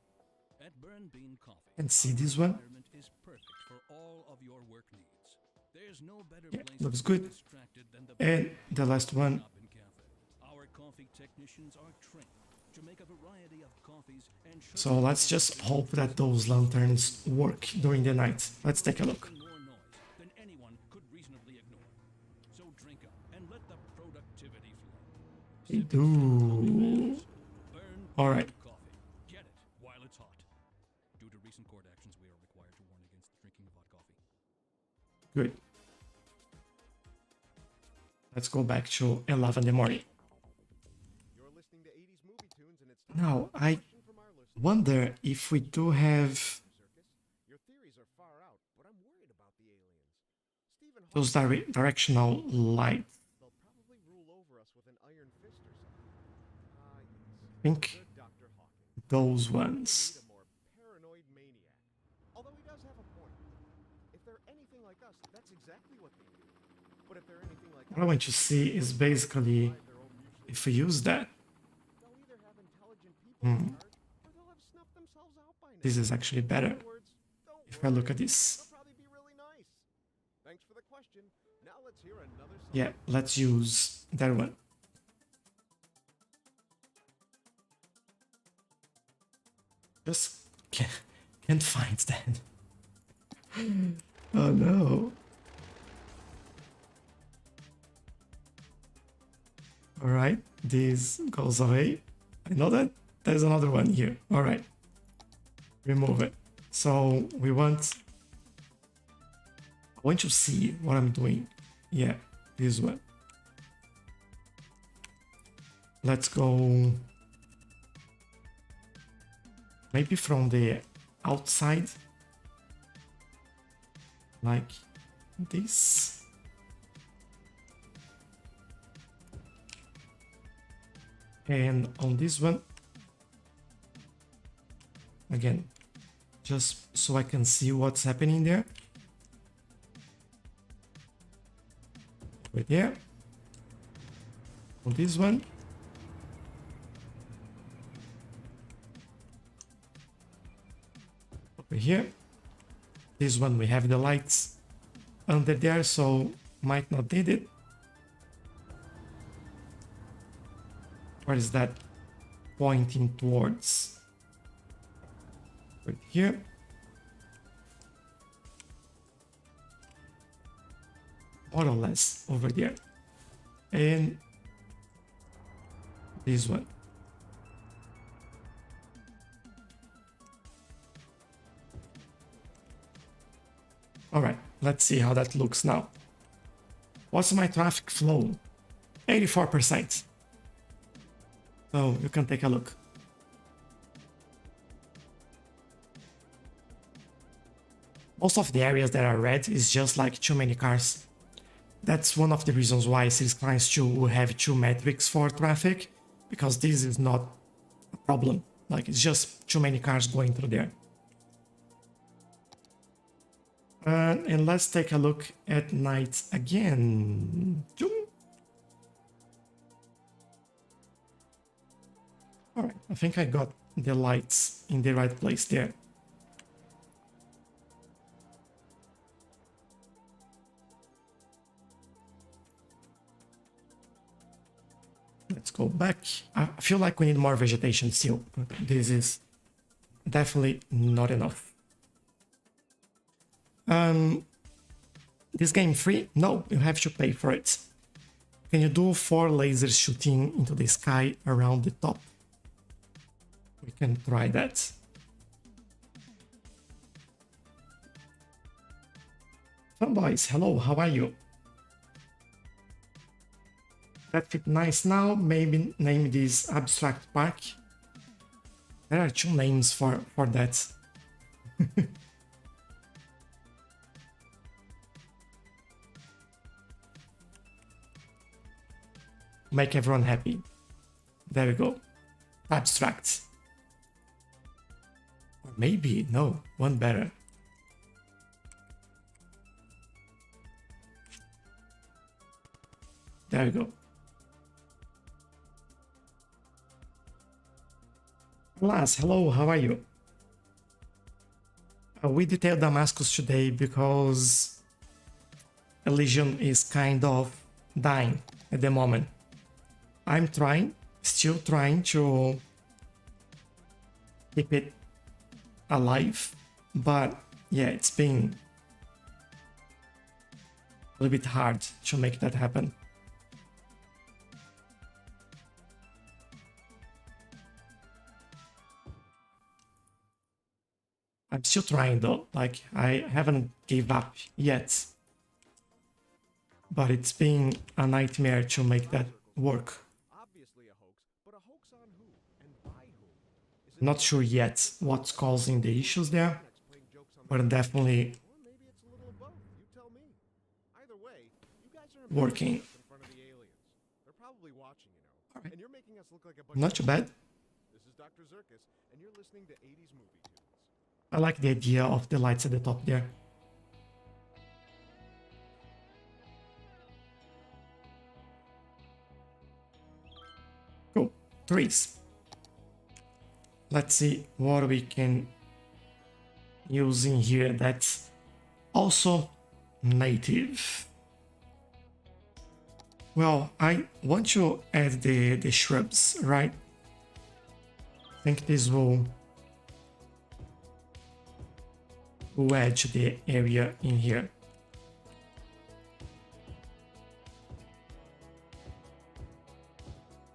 S4: At Burn Bean Coffee,
S3: And see
S4: our
S3: this one?
S4: environment is perfect for all of your work needs. There's no better
S3: Yeah,
S4: place
S3: looks
S4: to be
S3: good.
S4: distracted than the
S3: And the last one.
S4: shop and cafe. Our coffee technicians are trained to make a variety of coffees and
S3: So let's just hope that those lanterns work during the night. Let's take a look.
S4: more noise than anyone could reasonably ignore. So drink up and let the productivity flow.
S3: They do.
S4: Burn
S3: All right.
S4: coffee. Get it while it's hot. Due to recent court actions, we are required to warn against the drinking of hot coffee.
S3: Good. Let's go back to 11 in the morning.
S5: You're listening to 80s movie tunes, and it's time
S3: Now,
S5: for a
S3: I
S5: question from our listeners.
S3: wonder if we do have
S5: Circus, your theories are far out, but I'm worried about the aliens. Stephen
S3: those
S5: Hawking,
S3: directional lights.
S5: they'll probably rule over us with an iron fist or something. Ah, yes.
S3: I think
S5: Good Dr. Hawking.
S3: those
S5: We
S3: ones.
S5: need a more paranoid maniac. Although he does have a point. If they're anything like us, that's exactly what they do. But if they're anything like
S3: What I want to see is basically
S5: their own mutual,
S3: if we use that.
S5: they'll either have intelligent people in charge, or they'll have snuffed themselves out by now.
S3: This is actually better.
S5: In other words, don't
S3: If I look
S5: worry,
S3: at this.
S5: they'll probably be really nice. Thanks for the question. Now let's hear another song.
S3: Yeah, let's use that one. Just can't find that. Oh no. Alright, this goes away. I know that there's another one here. Alright. Remove it. So we want. I want you to see what I'm doing. Yeah, this one. Let's go. Maybe from the outside. Like this. And on this one, again, just so I can see what's happening there. Right there. On this one. Over here. This one we have the lights under there, so might not need it. Where is that pointing towards? Right here. More or less over there. And this one. All right, let's see how that looks now. What's my traffic flow? 84%. So you can take a look. Most of the areas that are red is just like too many cars. That's one of the reasons why Cities Skylines 2 will have 2 metrics for traffic, because this is not a problem. Like, it's just too many cars going through there. And let's take a look at night again. Alright, I think I got the lights in the right place there. Let's go back. I feel like we need more vegetation still. This is definitely not enough. This game free? No, you have to pay for it. Can you do 4 lasers shooting into the sky around the top? We can try that. Fanboys, hello, how are you? That fit nice now. Maybe name this Abstract Park. There are 2 names for that. Make everyone happy. There we go. Abstract. Or maybe, no, one better. There we go. Alas, hello, how are you? We detailed Damascus today because Elysium is kind of dying at the moment. I'm still trying to keep it alive, but yeah, it's been a little bit hard to make that happen. I'm still trying though, like I haven't gave up yet, but it's been a nightmare to make that work.
S5: Obviously a hoax, but a hoax on who and by who? Is it
S3: Not sure yet what's causing the issues there,
S5: playing jokes on
S3: but definitely
S5: or maybe it's a little of both. You tell me. Either way, you guys are
S3: working.
S5: in front of the aliens. They're probably watching, you know.
S3: Alright.
S5: And you're making us look like a bunch
S3: Not
S5: of
S3: too bad.
S5: This is Dr. Zirkus, and you're listening to 80s movie tunes.
S3: I like the idea of the lights at the top there. Cool. Trees. Let's see what we can use in here that's also native. Well, I want to add the shrubs, right? I think this will add to the area in here.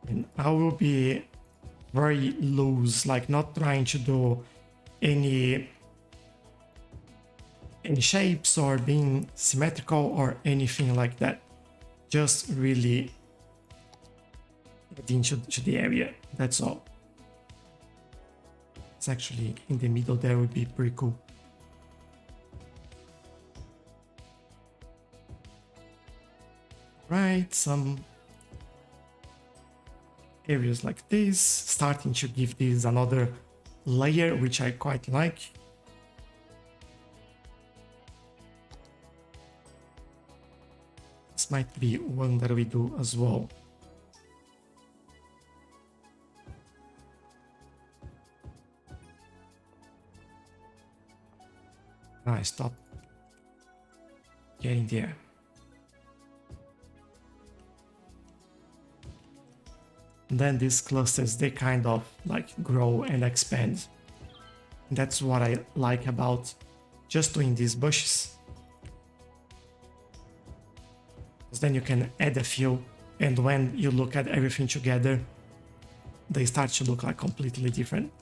S3: And I will be very loose, like not trying to do any shapes or being symmetrical or anything like that. Just really adding to the area, that's all. It's actually in the middle there would be pretty cool. Right, some areas like this, starting to give this another layer, which I quite like. This might be one that we do as well. Stop getting there. And then these clusters, they kind of like grow and expand. That's what I like about just doing these bushes. Because then you can add a few, and when you look at everything together, they start to look like completely different.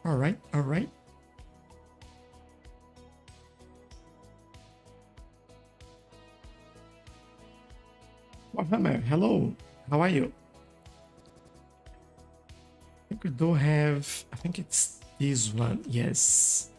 S3: All right. Warhammer, hello. How are you? I think we do have, I think it's this one, yes.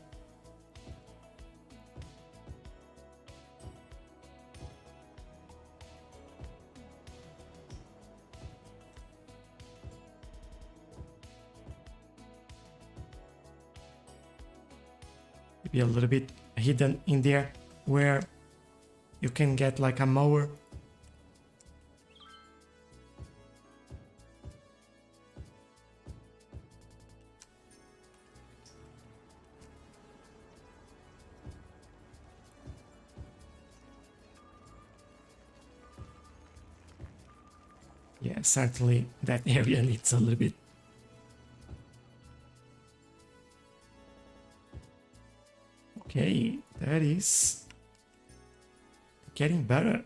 S3: Maybe a little bit hidden in there where you can get like a mower. Yeah, certainly that area needs a little bit. Okay, that is getting better.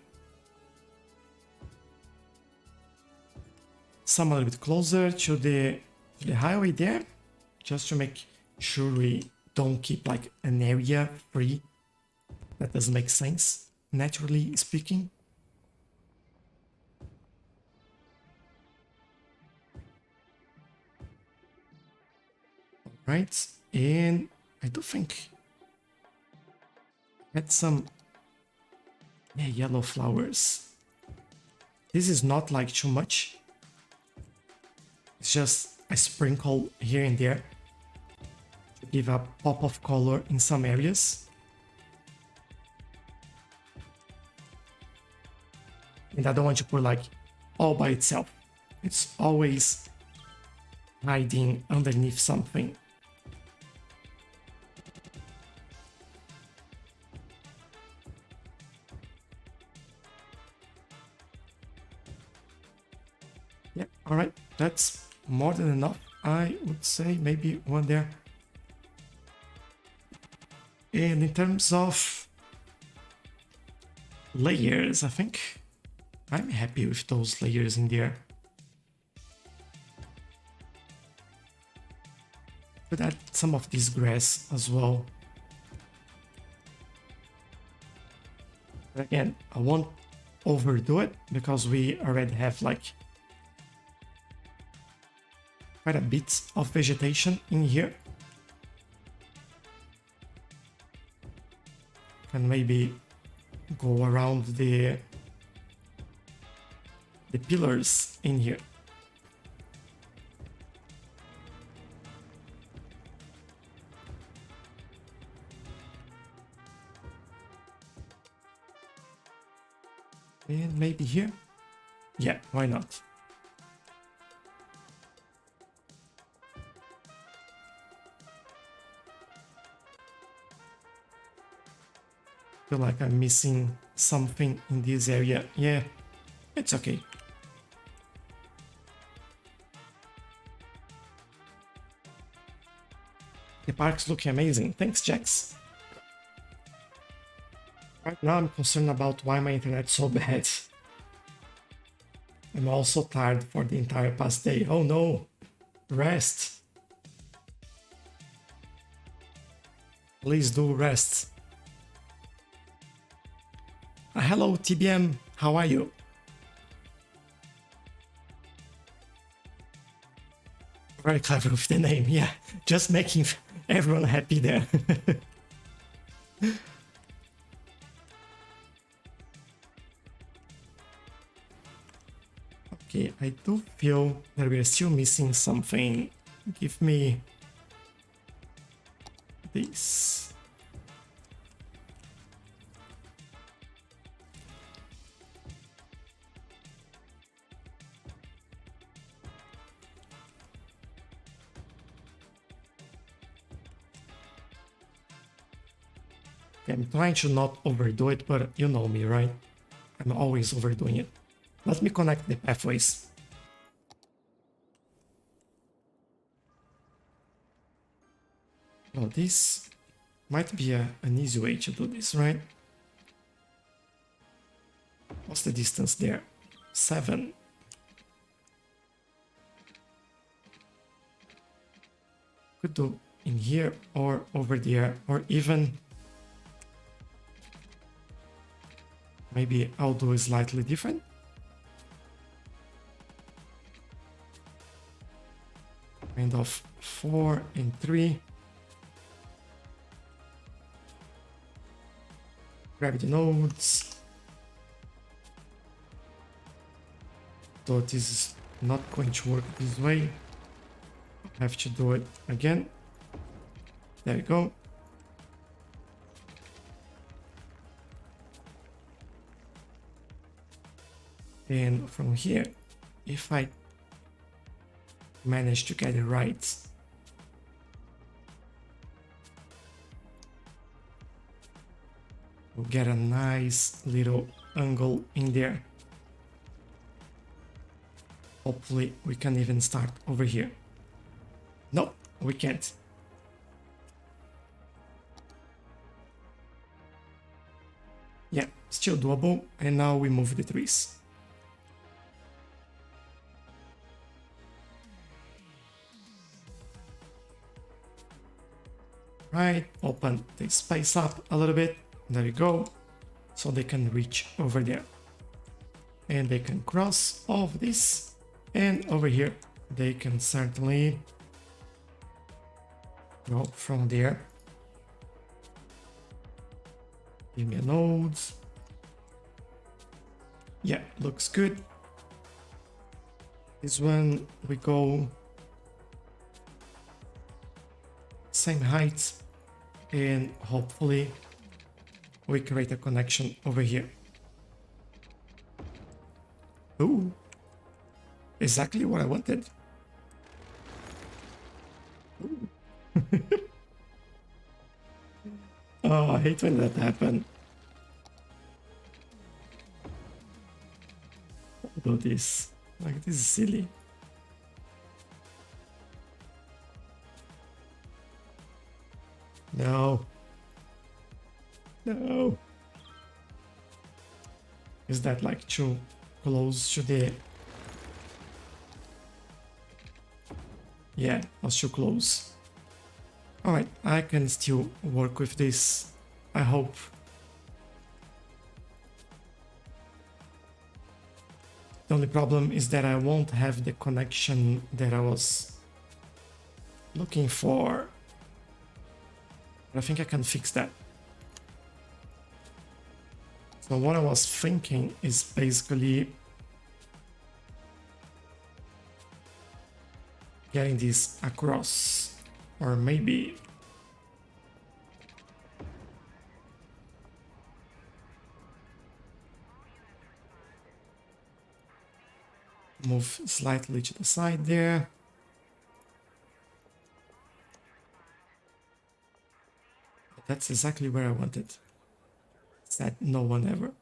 S3: Some a little bit closer to the highway there, just to make sure we don't keep like an area free. That doesn't make sense, naturally speaking. Right, and I do think I had some yellow flowers. This is not like too much. It's just a sprinkle here and there to give a pop of color in some areas. And I don't want to put like all by itself. It's always hiding underneath something. Yeah, all right, that's more than enough. I would say maybe one there. And in terms of layers, I think I'm happy with those layers in there. Could add some of this grass as well. But again, I won't overdo it because we already have like quite a bit of vegetation in here. And maybe go around the pillars in here. And maybe here? Yeah, why not? Feel like I'm missing something in this area. Yeah, it's okay. The park's looking amazing. Thanks, Jax. Right now I'm concerned about why my internet's so bad. I'm also tired for the entire past day. Oh no! Rest! Please do rest. Hello TBM, how are you? Very clever with the name, yeah. Just making everyone happy there. Okay, I do feel that we are still missing something. Give me this. I'm trying to not overdo it, but you know me, right? I'm always overdoing it. Let me connect the pathways. Well, this might be an easy way to do this, right? What's the distance there? 7. Could do in here or over there, or even maybe I'll do it slightly different. Kind of 4 and 3. Grab the nodes. So this is not going to work this way. I have to do it again. There you go. And from here, if I manage to get it right, we'll get a nice little angle in there. Hopefully we can even start over here. No, we can't. Yeah, still doable. And now we move the trees. Right, open the space up a little bit. There you go. So they can reach over there. And they can cross all of this. And over here, they can certainly go from there. Give me a node. Yeah, looks good. This one we go same height, and hopefully we create a connection over here. Ooh, exactly what I wanted. Ooh. Oh, I hate when that happens. Do this. Like, this is silly. No. No. Is that like too close to the... Yeah, that's too close. Alright, I can still work with this, I hope. The only problem is that I won't have the connection that I was looking for. But I think I can fix that. So what I was thinking is basically getting this across, or maybe move slightly to the side there. That's exactly where I wanted. Said no one ever.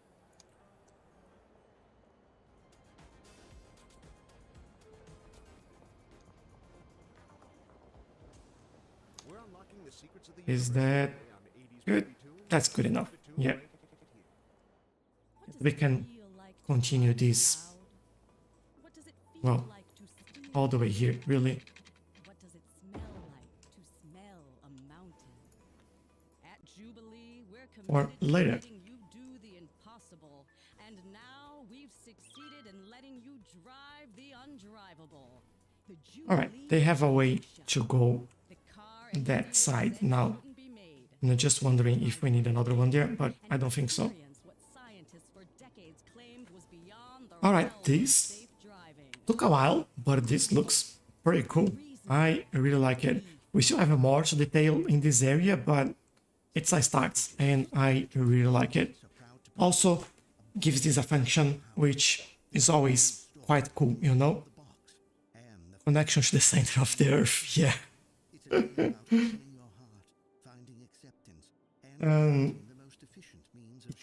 S3: Is that good? That's good enough. Yeah. We can continue this, well, all the way here, really.
S6: What does it smell like to smell a mountain? At Jubilee, we're
S3: Or
S6: committed to
S3: later.
S6: letting you do the impossible, and now we've succeeded in letting you drive the undrivable. The
S3: Alright, they have a way to go
S6: the car and
S3: that side now.
S6: couldn't be made.
S3: I'm just wondering if we need another one there, but I don't think so.
S6: Experience what scientists for decades claimed was beyond the
S3: Alright,
S6: realm of
S3: this
S6: safe driving.
S3: Took a while, but this looks pretty cool. I really like it. We still have more to detail in this area, but it's a start and I really like it. Also gives this a function which is always quite cool, you know? Connection to the center of the earth, yeah. It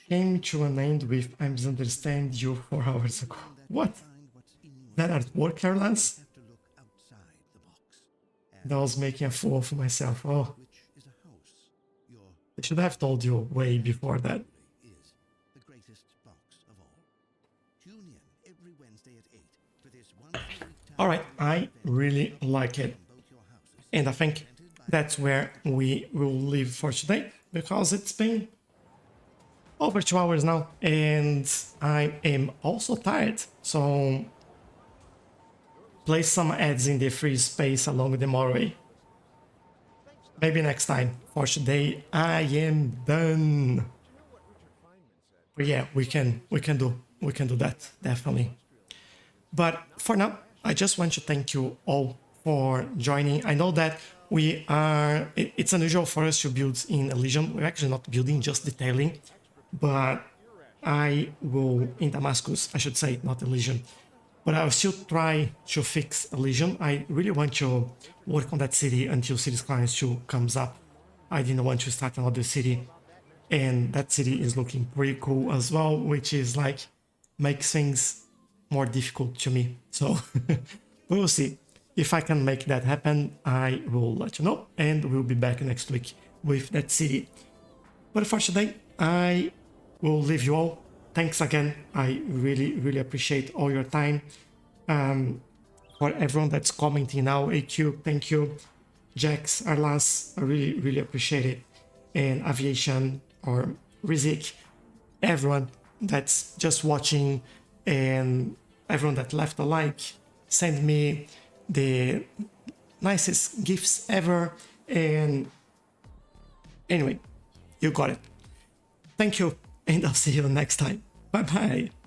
S3: came to an end with I misunderstand you 4 hours ago. What? That artwork, Carolans? That was making a fool of myself. Oh. I should have told you way before that. Alright, I really like it. And I think that's where we will leave for today, because it's been over 2 hours now, and I am also tired. So place some ads in the free space along the motorway. Maybe next time. For today, I am done. But yeah, we can do that, definitely. But for now, I just want to thank you all for joining. I know that it's unusual for us to build in Elysium. We're actually not building, just detailing. But I will, in Damascus, I should say, not Elysium. But I will still try to fix Elysium. I really want to work on that city until Cities Skylines 2 comes up. I didn't want to start another city. And that city is looking pretty cool as well, which is like, makes things more difficult to me. So we'll see. If I can make that happen, I will let you know. And we'll be back next week with that city. But for today, I will leave you all. Thanks again. I really, really appreciate all your time. For everyone that's commenting now, AQ, thank you. Jax, Arlas, I really, really appreciate it. And Aviation or Rizik, everyone that's just watching and everyone that left a like, send me the nicest gifts ever. And anyway, you got it. Thank you, and I'll see you next time. Bye bye.